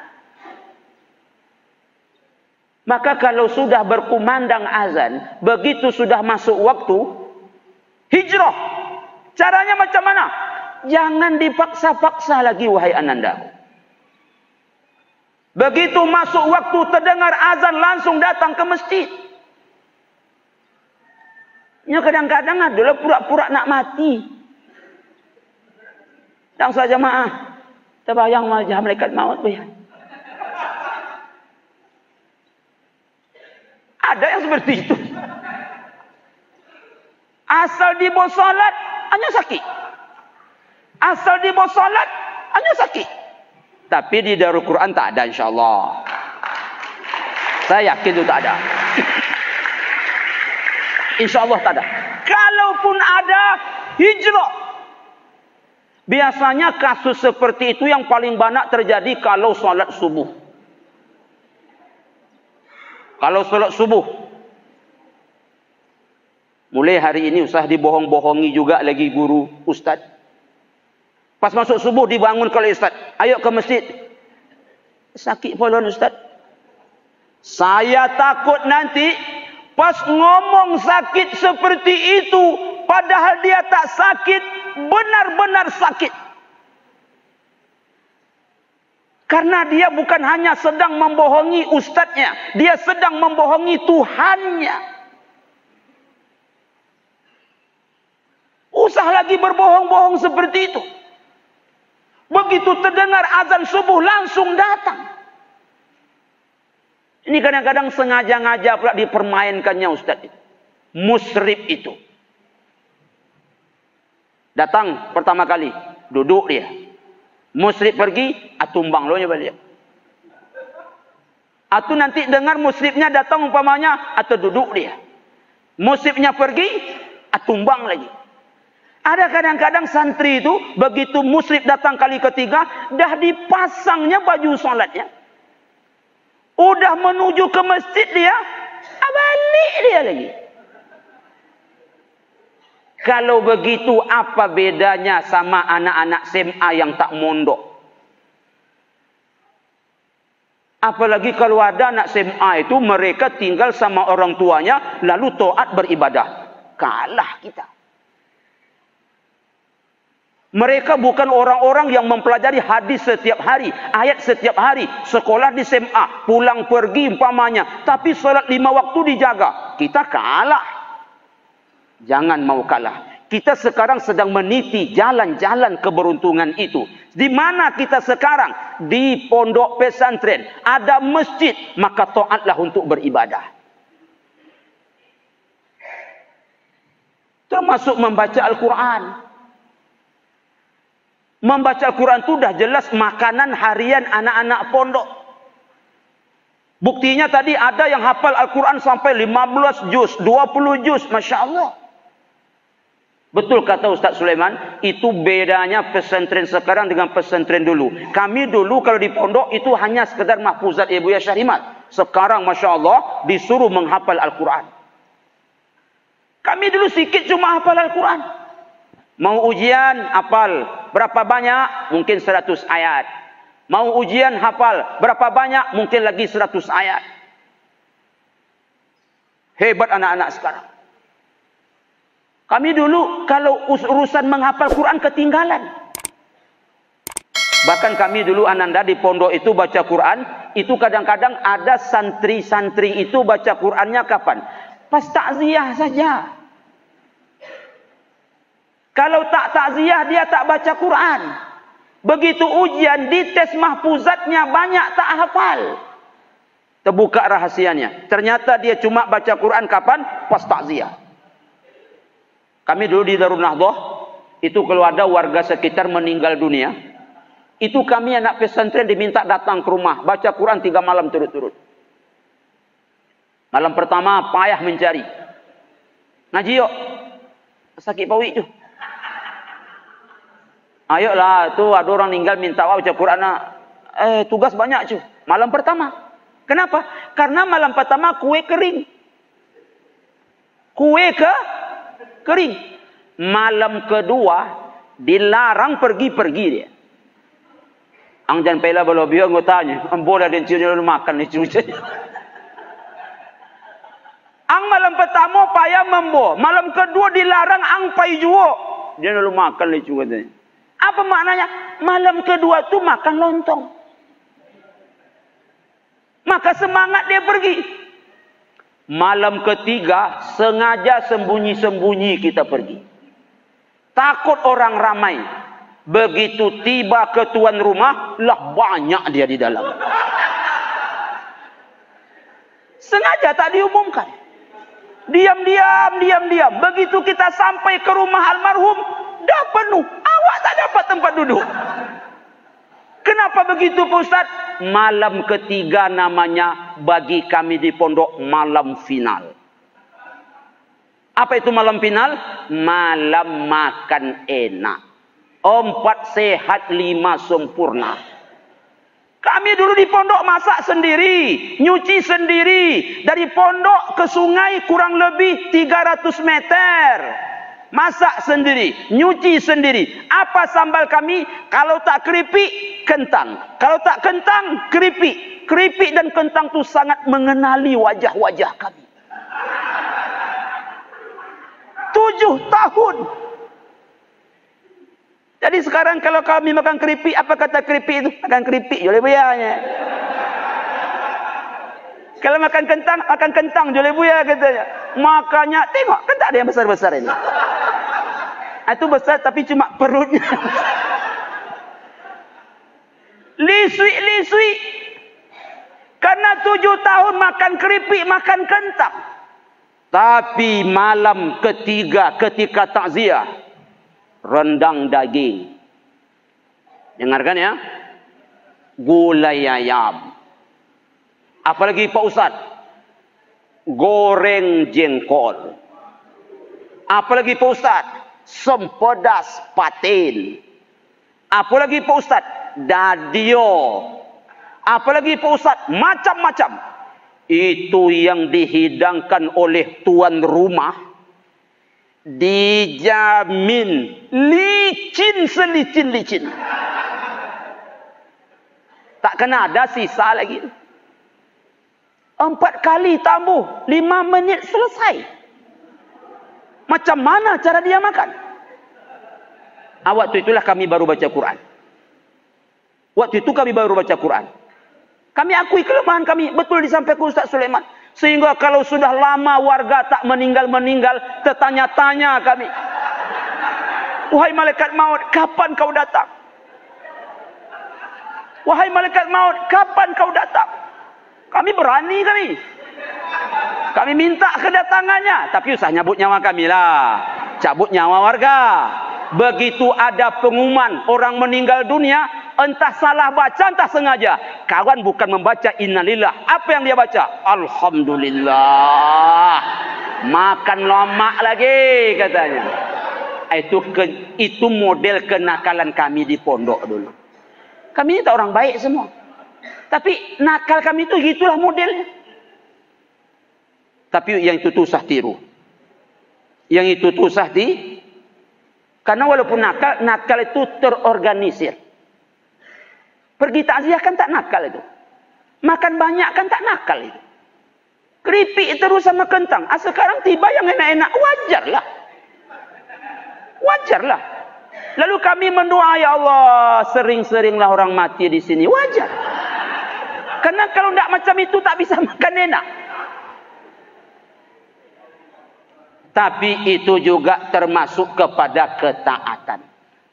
Maka kalau sudah berkumandang azan, begitu sudah masuk waktu, hijrah. Caranya macam mana? Jangan dipaksa-paksa lagi wahai ananda. Begitu masuk waktu terdengar azan langsung datang ke masjid. Ya kadang-kadang adalah pura-pura nak mati. Dan saja maaf. Terbayang wajah malaikat maut bayang. Ada yang seperti itu. Asal di bawah salat hanya sakit. Asal di bawah salat hanya sakit. Tapi di Darul Quran tak ada insyaAllah. Saya yakin itu tak ada. InsyaAllah tak ada. Kalaupun ada, hijrah. Biasanya kasus seperti itu yang paling banyak terjadi kalau salat subuh. Kalau salat subuh. Mulai hari ini usah dibohong-bohongi juga lagi guru ustaz. Pas masuk subuh dibangun oleh ustaz. Ayo ke masjid. Sakit polon ustaz. Saya takut nanti pas ngomong sakit seperti itu. Padahal dia tak sakit. Benar-benar sakit. Karena dia bukan hanya sedang membohongi ustaznya. Dia sedang membohongi Tuhannya. Usah lagi berbohong-bohong seperti itu. Begitu terdengar azan subuh langsung datang. Ini kadang-kadang sengaja-ngaja pula dipermainkannya ustaz itu. Musrib itu. Datang pertama kali, duduk dia. Musrib pergi, tumbang lo nya balik. Atau nanti dengar musribnya datang umpamanya, atau duduk dia. Musribnya pergi, tumbang lagi. Ada kadang-kadang santri itu, begitu musrib datang kali ketiga, dah dipasangnya baju salatnya. Udah menuju ke masjid dia, balik dia lagi. Kalau begitu, apa bedanya sama anak-anak SMA yang tak mondok? Apalagi kalau ada anak SMA itu, mereka tinggal sama orang tuanya, lalu taat beribadah. Kalah kita. Mereka bukan orang-orang yang mempelajari hadis setiap hari, ayat setiap hari, sekolah di SMA, pulang pergi umpamanya, tapi salat 5 waktu dijaga. Kita kalah. Jangan mau kalah. Kita sekarang sedang meniti jalan-jalan keberuntungan itu. Di mana kita sekarang? Di pondok pesantren. Ada masjid, maka taatlah untuk beribadah. Termasuk membaca Al-Quran. Membaca Al-Quran itu dah jelas makanan harian anak-anak pondok. Buktinya tadi ada yang hafal Al-Quran sampai 15 juz, 20 juz. Masya Allah. Betul kata Ustaz Sulaiman, itu bedanya pesantren sekarang dengan pesantren dulu. Kami dulu kalau di pondok itu hanya sekedar mahfuzat Ibu ya Syahrimat. Sekarang Masya Allah disuruh menghafal Al-Quran. Kami dulu sikit cuma hafal Al-Quran. Mau ujian hafal berapa banyak? Mungkin 100 ayat. Mau ujian hafal berapa banyak? Mungkin lagi 100 ayat. Hebat anak-anak sekarang. Kami dulu kalau urusan menghafal Quran ketinggalan. Bahkan kami dulu Ananda di pondok itu baca Quran, itu kadang-kadang ada santri-santri itu baca Qurannya kapan? Pas takziah saja. Kalau tak takziah dia tak baca Quran. Begitu ujian di tes mahfuzatnya banyak tak hafal. Terbuka rahasianya. Ternyata dia cuma baca Quran kapan? Pas takziah. Kami dulu di Darun Nahdoh, itu kalau ada warga sekitar meninggal dunia, itu kami anak pesantren diminta datang ke rumah, baca Quran 3 malam turut-turut. Malam pertama payah mencari. Ngaji yuk. Sakit pawi tu. Ayolah, tu ada orang meninggal minta baca Quran. Tugas banyak cu. Malam pertama. Kenapa? Karena malam pertama kue kering. Kering. Malam kedua dilarang pergi-pergi dia. Ang jan pela balo biyo ngotanya, ambola den ciu makan ni cuci. Ang malam pertama payah membo, malam kedua dilarang ang pai juo. Dia lalu makan ni cuci katanya. Apa maknanya? Malam kedua tu makan lontong. Maka semangat dia pergi. Malam ketiga sengaja sembunyi-sembunyi kita pergi. Takut orang ramai. Begitu tiba ke tuan rumah, lah banyak dia di dalam. Sengaja tak diumumkan. Diam-diam. Begitu kita sampai ke rumah almarhum, dah penuh. Awak tak dapat tempat duduk. Kenapa begitu Pak Ustaz? Malam ketiga namanya bagi kami di pondok malam final. Apa itu malam final? Malam makan enak. 4 sehat 5 sempurna. Kami dulu di pondok masak sendiri, nyuci sendiri. Dari pondok ke sungai kurang lebih 300 meter. Masak sendiri, nyuci sendiri. Apa sambal kami? Kalau tak keripik, kentang. Kalau tak kentang, keripik. Keripik dan kentang itu sangat mengenali wajah-wajah kami. 7 tahun. Jadi sekarang kalau kami makan keripik, apa kata keripik itu? Makan keripik, joleh buyanya. Kalau makan kentang, joleh buya katanya. Makanya, tengok, kan tak ada yang besar-besar ini. Itu besar tapi cuma perutnya. Lisui. Karena 7 tahun makan keripik, makan kentang. Tapi malam ketiga ketika takziah, rendang daging. Dengarkan ya. Gulai ayam. Apalagi Pak Ustaz? Goreng jengkol. Apalagi Pak Ustaz? Sempedas patin. Apalagi Pak Ustaz? Dadio. Apalagi Pak Ustaz? Macam-macam. Itu yang dihidangkan oleh tuan rumah. Dijamin licin selicin-licin. Tak kena ada sisa lagi. 4 kali tambah 5 menit selesai. Macam mana cara dia makan? Waktu itulah kami baru baca Quran. Waktu itu kami baru baca Quran. Kami akui kelemahan kami. Betul disampaikan Ustaz Sulaiman. Sehingga kalau sudah lama warga tak meninggal-meninggal, tertanya-tanya kami. Wahai malaikat maut, kapan kau datang? Wahai malaikat maut, kapan kau datang? Kami berani kami. Kami minta kedatangannya. Tapi usah nyabut nyawa kami lah. Cabut nyawa warga. Begitu ada pengumuman orang meninggal dunia, entah salah baca, entah sengaja. Kawan bukan membaca innalillah. Apa yang dia baca? Alhamdulillah. Makan lomak lagi katanya. Itu model kenakalan kami di pondok dulu. Kami ini tak orang baik semua. Tapi nakal kami itu gitulah modelnya. Tapi yang itu susah tiru. Yang itu susah karena walaupun nakal itu terorganisir. Pergi takziah kan tak nakal itu. Makan banyak kan tak nakal itu. Keripik terus sama kentang. Sekarang tiba yang enak-enak, wajarlah. Wajarlah. Lalu kami mendoa, ya Allah, sering-seringlah orang mati di sini. Wajar. Karena kalau tidak macam itu tak bisa makan enak. Tapi itu juga termasuk kepada ketaatan.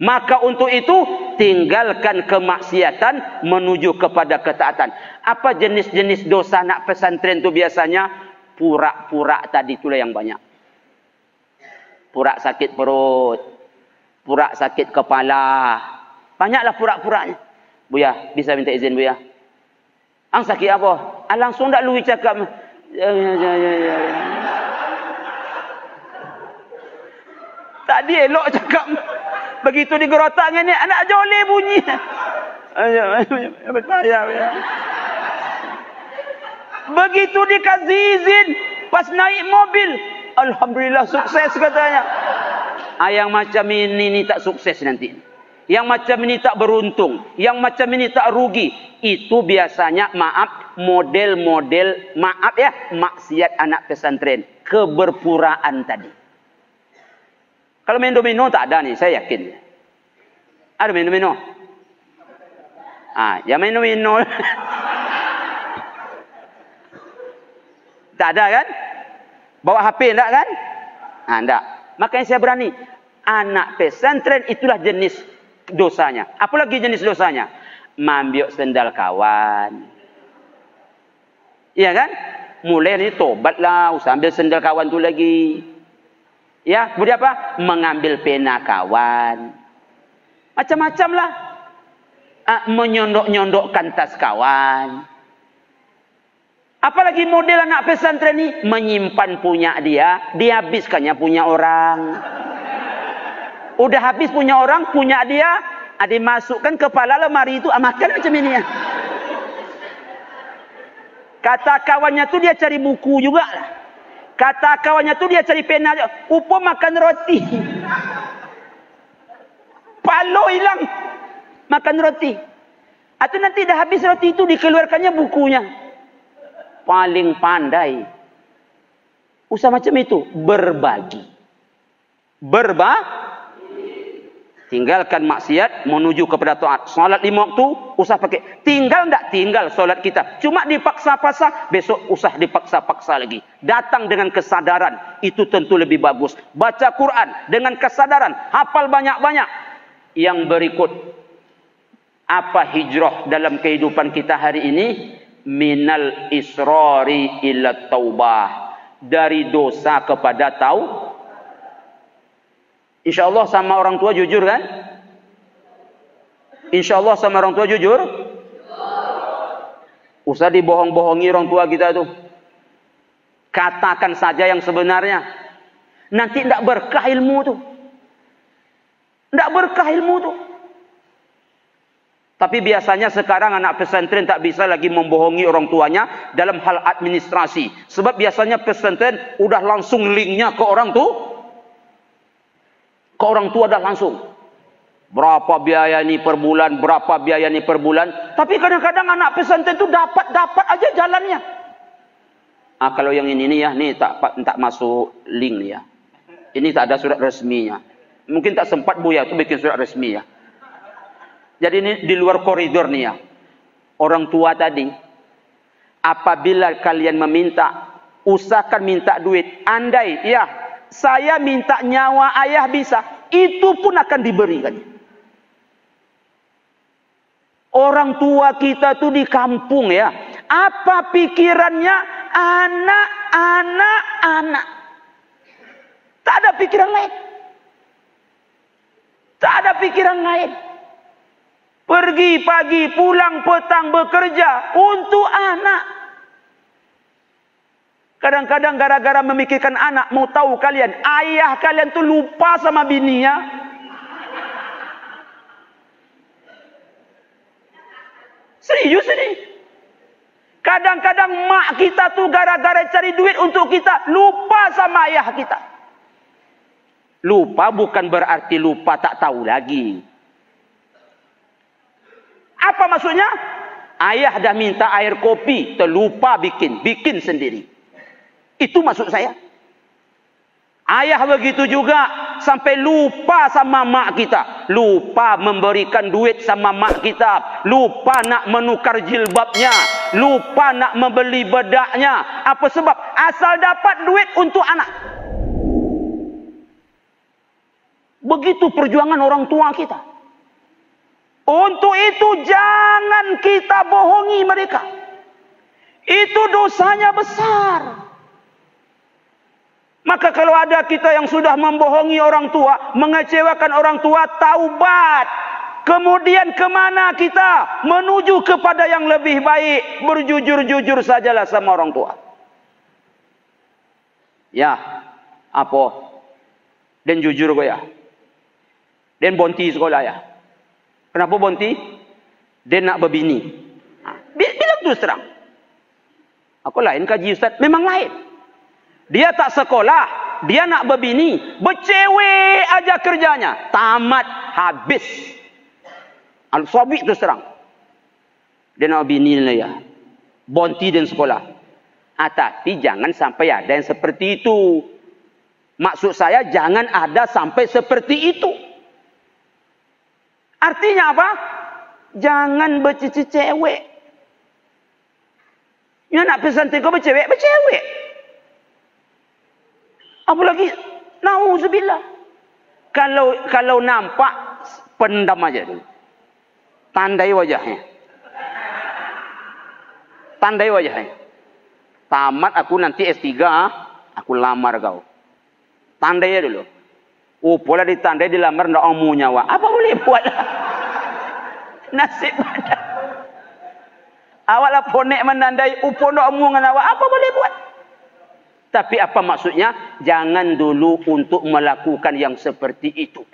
Maka untuk itu tinggalkan kemaksiatan menuju kepada ketaatan. Apa jenis-jenis dosa anak pesantren itu biasanya? Pura-pura tadi itulah yang banyak. Pura sakit perut, pura sakit kepala. Banyaklah pura-puranya. Buya, bisa minta izin Buya? Ang sakit apa? Langsung tak lu cakap. Ya. Tadi elok cakap. Begitu digerotak ni anak joleh bunyi. Begitu dikasih izin pas naik mobil, alhamdulillah sukses katanya. Yang macam ini tak sukses nanti. Yang macam ini tak beruntung, yang macam ini tak rugi. Itu biasanya model-model maksiat anak pesantren, keberpuraan tadi. Kalau main domino tak ada nih, saya yakin. Ada main domino? Ya main domino. Tak ada kan? Bawa HP enggak kan? Enggak. Makanya saya berani. Anak pesantren itulah jenis dosanya. Apalagi jenis dosanya? Mambiok sendal kawan. Iya kan? Mulai ni tobatlah, usah ambil sendal kawan tu lagi. Ya, kemudian apa? Mengambil pena kawan. Macam-macam lah. Menyondok-nyondokkan tas kawan. Apalagi model anak pesantren ni menyimpan punya dia, dihabiskannya punya orang. Udah habis punya orang, punya dia, dimasukkan kepala lemari itu, makan macam ini ya. Kata kawannya tu dia cari buku juga lah. Kata kawannya tu dia cari pena juga. Upo makan roti. Palo hilang. Makan roti. Atau nanti dah habis roti itu dikeluarkannya bukunya. Paling pandai. Usaha macam itu. Berbagi. Tinggalkan maksiat menuju kepada taat. Salat 5 waktu, usah pakai. Tinggal enggak? Tinggal salat kita. Cuma dipaksa-paksa, besok usah dipaksa-paksa lagi. Datang dengan kesadaran, itu tentu lebih bagus. Baca Quran dengan kesadaran, hafal banyak-banyak. Yang berikut, apa hijrah dalam kehidupan kita hari ini? Minal israri ila taubah. Dari dosa kepada InsyaAllah sama orang tua jujur kan? InsyaAllah sama orang tua jujur? Usah dibohong-bohongi orang tua kita tuh. Katakan saja yang sebenarnya. Nanti tidak berkah ilmu tuh. Tidak berkah ilmu tuh. Tapi biasanya sekarang anak pesantren tak bisa lagi membohongi orang tuanya dalam hal administrasi. Sebab biasanya pesantren udah langsung linknya ke orang tuh. Ke orang tua dah langsung. Berapa biaya ni per bulan, berapa biaya ni per bulan. Tapi kadang-kadang anak pesantren tu dapat aja jalannya. Kalau yang ini nih ya, nih tak masuk link nih ya. Ini tak ada surat resminya. Mungkin tak sempat Buya tu bikin surat resmi ya. Jadi ini di luar koridor nih ya. Orang tua tadi, apabila kalian meminta, usahakan minta duit. Andai ya, saya minta nyawa ayah bisa, itu pun akan diberikan. Orang tua kita tuh di kampung ya, apa pikirannya? Anak. Tak ada pikiran lain. Tak ada pikiran lain. Pergi pagi, pulang petang bekerja untuk anak. Kadang-kadang gara-gara memikirkan anak, mau tahu kalian, ayah kalian tuh lupa sama bininya. Serius ini. Kadang-kadang mak kita tuh gara-gara cari duit untuk kita, lupa sama ayah kita. Lupa bukan berarti lupa tak tahu lagi. Apa maksudnya? Ayah dah minta air kopi, terlupa bikin sendiri. Itu maksud saya. Ayah begitu juga, sampai lupa sama mak kita, lupa memberikan duit sama mak kita, lupa nak menukar jilbabnya, lupa nak membeli bedaknya. Apa sebab? Asal dapat duit untuk anak. Begitu perjuangan orang tua kita. Untuk itu jangan kita bohongi mereka. Itu dosanya besar. Maka kalau ada kita yang sudah membohongi orang tua, mengecewakan orang tua, taubat. Kemudian kemana kita? Menuju kepada yang lebih baik. Berjujur-jujur sajalah sama orang tua. Ya, apa? Dan jujur kau ya. Dan bonti sekolah ya. Kenapa bonti? Dia nak berbini. Bilang terus terang. Aku lain kaji ustaz. Memang lain. Dia tak sekolah. Dia nak berbini. Bercewek aja kerjanya. Tamat. Habis. Al-Sabik terus terang. Dia nak berbini lah ya. Bonti dan sekolah. Tapi jangan sampai ada yang seperti itu. Maksud saya jangan ada sampai seperti itu. Artinya apa? Jangan bercewek. Ya nak pesantren kau bercewek, bercewek. Apalagi nauzubillah. Kalau nampak pendam aja dulu. Tandai wajahnya. Tandai wajahnya. Tamat aku nanti S3, aku lamar kau. Tandai dulu. Oh, pola ditandai dilamar ndak mau nyawa. Apa boleh buat? Nasib ada. Awaklah ponek menandai upo ndak mau nyawa. Apa boleh buat? Tapi apa maksudnya? Jangan dulu untuk melakukan yang seperti itu.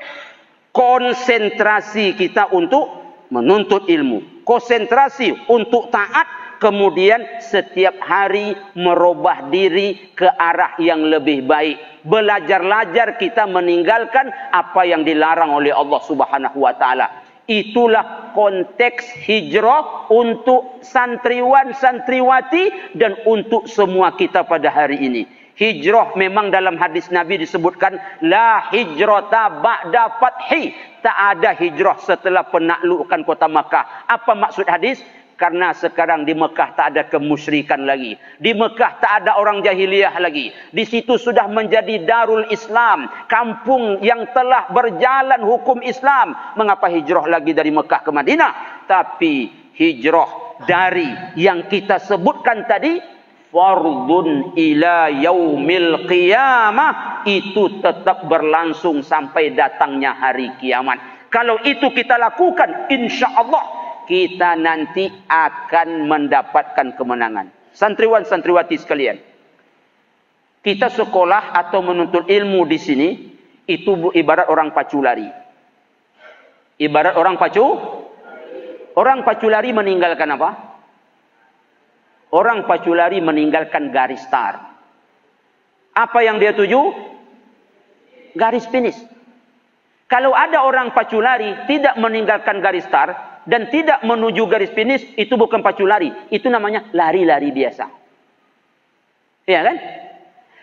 Konsentrasi kita untuk menuntut ilmu. Konsentrasi untuk taat. Kemudian setiap hari merubah diri ke arah yang lebih baik. Belajar-lajar kita meninggalkan apa yang dilarang oleh Allah Subhanahu wa taala. Itulah konteks hijrah untuk santriwan, santriwati dan untuk semua kita pada hari ini. Hijrah memang dalam hadis Nabi disebutkan la hijrata ba'da fathi. Tak ada hijrah setelah penaklukan kota Makkah. Apa maksud hadis? Karena sekarang di Mekah tak ada kemusyrikan lagi. Di Mekah tak ada orang jahiliyah lagi. Di situ sudah menjadi Darul Islam. Kampung yang telah berjalan hukum Islam. Mengapa hijrah lagi dari Mekah ke Madinah? Tapi hijrah dari yang kita sebutkan tadi. Fardun ila yaumil qiyamah. Itu tetap berlangsung sampai datangnya hari kiamat. Kalau itu kita lakukan, insya Allah kita nanti akan mendapatkan kemenangan. Santriwan-santriwati sekalian. Kita sekolah atau menuntut ilmu di sini, itu ibarat orang pacu lari. Ibarat orang pacu? Orang pacu lari meninggalkan apa? Orang pacu lari meninggalkan garis start. Apa yang dia tuju? Garis finish. Kalau ada orang pacu lari tidak meninggalkan garis start dan tidak menuju garis finish, itu bukan pacu lari. Itu namanya lari-lari biasa. Ya kan?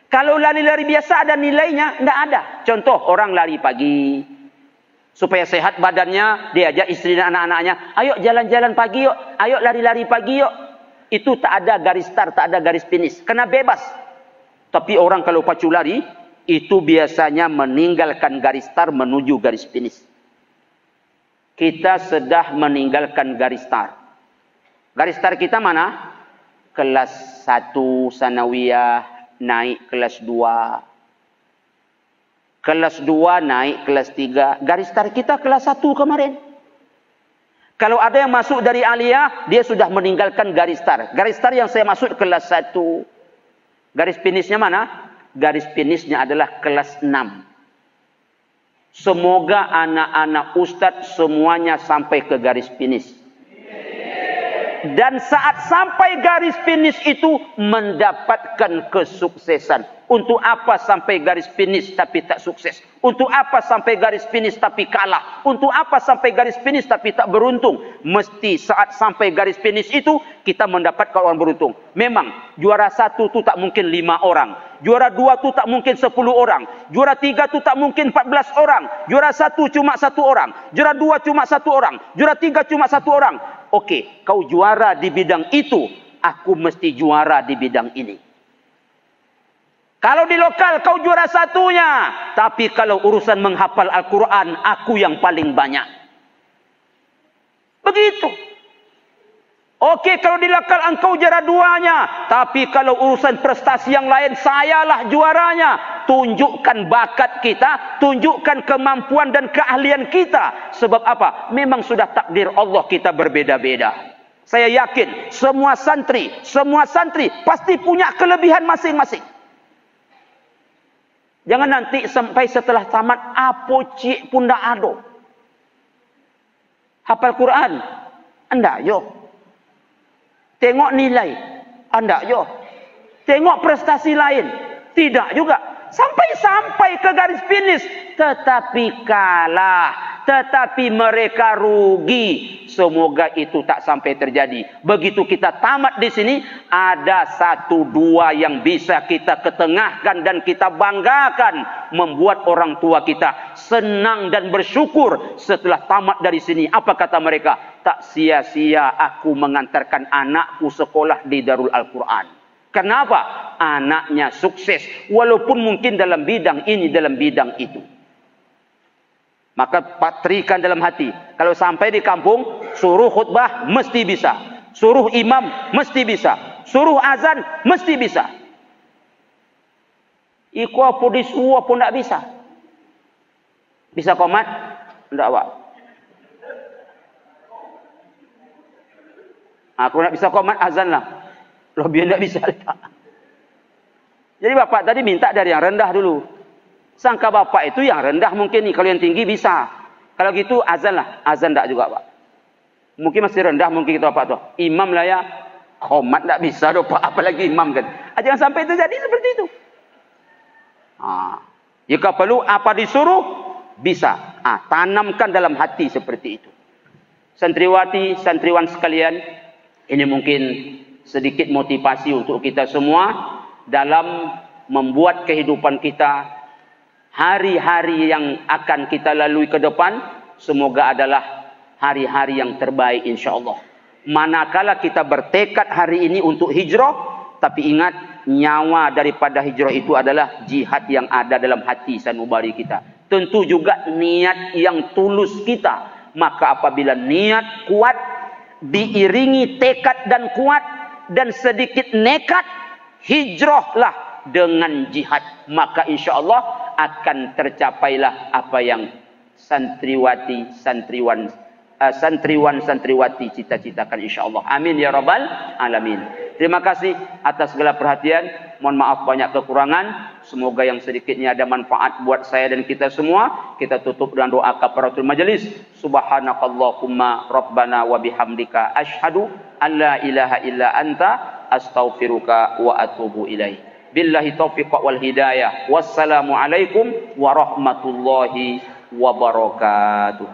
Kalau lari-lari biasa ada nilainya? Tidak ada. Contoh, orang lari pagi. Supaya sehat badannya, diajak istri dan anak-anaknya. Ayo jalan-jalan pagi yuk. Ayo lari-lari pagi yuk. Itu tak ada garis start, tak ada garis finish. Kena bebas. Tapi orang kalau pacu lari, itu biasanya meninggalkan garis start menuju garis finish. Kita sudah meninggalkan garis start. Garis start kita mana? Kelas 1 sanawiyah naik kelas 2. Kelas 2 naik kelas 3. Garis start kita kelas 1 kemarin. Kalau ada yang masuk dari aliyah, dia sudah meninggalkan garis start. Garis start yang saya masuk kelas 1. Garis finishnya mana? Garis finishnya adalah kelas 6. Semoga anak-anak ustadz semuanya sampai ke garis finish. Dan saat sampai garis finish itu mendapatkan kesuksesan. Untuk apa sampai garis finish tapi tak sukses? Untuk apa sampai garis finish tapi kalah? Untuk apa sampai garis finish tapi tak beruntung? Mesti saat sampai garis finish itu kita mendapatkan orang beruntung. Memang juara 1 tu tak mungkin 5 orang. Juara 2 tu tak mungkin 10 orang. Juara 3 tu tak mungkin 14 orang. Juara 1 cuma 1 orang. Juara 2 cuma 1 orang. Juara 3 cuma 1 orang. Okey, kau juara di bidang itu, aku mesti juara di bidang ini. Kalau di lokal kau juara satunya, tapi kalau urusan menghafal Al-Quran, aku yang paling banyak. Begitu. Okey, kalau di lokal engkau juara 2-nya, tapi kalau urusan prestasi yang lain, sayalah juaranya. Tunjukkan bakat kita, tunjukkan kemampuan dan keahlian kita. Sebab apa? Memang sudah takdir Allah kita berbeda-beda. Saya yakin semua santri pasti punya kelebihan masing-masing. Jangan nanti sampai setelah tamat apa cik pun tak ada. Hafal Quran, anda yo. Tengok nilai, anda yo. Tengok prestasi lain, tidak juga. Sampai ke garis finish, tetapi kalah, tetapi mereka rugi. Semoga itu tak sampai terjadi. Begitu kita tamat di sini, ada 1-2 yang bisa kita ketengahkan dan kita banggakan, membuat orang tua kita senang dan bersyukur setelah tamat dari sini. Apa kata mereka? Tak sia-sia aku mengantarkan anakku sekolah di Darul Al-Quran. Kenapa? Anaknya sukses. Walaupun mungkin dalam bidang ini, dalam bidang itu. Maka patrikan dalam hati. Kalau sampai di kampung, suruh khutbah, mesti bisa. Suruh imam, mesti bisa. Suruh azan, mesti bisa. Iku apa disuruh pun tak bisa. Bisa komat? Tidak, Pak. Aku nak bisa komat, azan lah. Lebih tidak bisa. Jadi bapak tadi minta dari yang rendah dulu. Sangka bapak itu yang rendah mungkin nih. Kalau yang tinggi bisa. Kalau gitu azan lah. Azan tak juga pak. Mungkin masih rendah mungkin kita bapak tuh. Imam lah ya. Khomat tak bisa doh pak. Apalagi imam kan. Jangan sampai itu jadi seperti itu. Jika perlu apa disuruh bisa. Tanamkan dalam hati seperti itu. Santriwati, santriwan sekalian. Ini mungkin sedikit motivasi untuk kita semua dalam membuat kehidupan kita hari-hari yang akan kita lalui ke depan semoga adalah hari-hari yang terbaik insya-Allah. Manakala kita bertekad hari ini untuk hijrah, tapi ingat nyawa daripada hijrah itu adalah jihad yang ada dalam hati sanubari kita. Tentu juga niat yang tulus kita. Maka apabila niat kuat diiringi tekad dan kuat dan sedikit nekat, hijrahlah dengan jihad, maka insya-Allah akan tercapailah apa yang santriwan-santriwati cita-citakan insya-Allah. Amin ya rabbal alamin. Terima kasih atas segala perhatian. Mohon maaf banyak kekurangan. Semoga yang sedikitnya ada manfaat buat saya dan kita semua. Kita tutup dengan doa kafaratul majelis. Subhanakallahumma rabbana wa bihamdika asyhadu an la ilaha illa anta astaghfiruka wa atubu ilaih. Billahi taufiq wal hidayah. Wassalamu alaikum warahmatullahi wabarakatuh.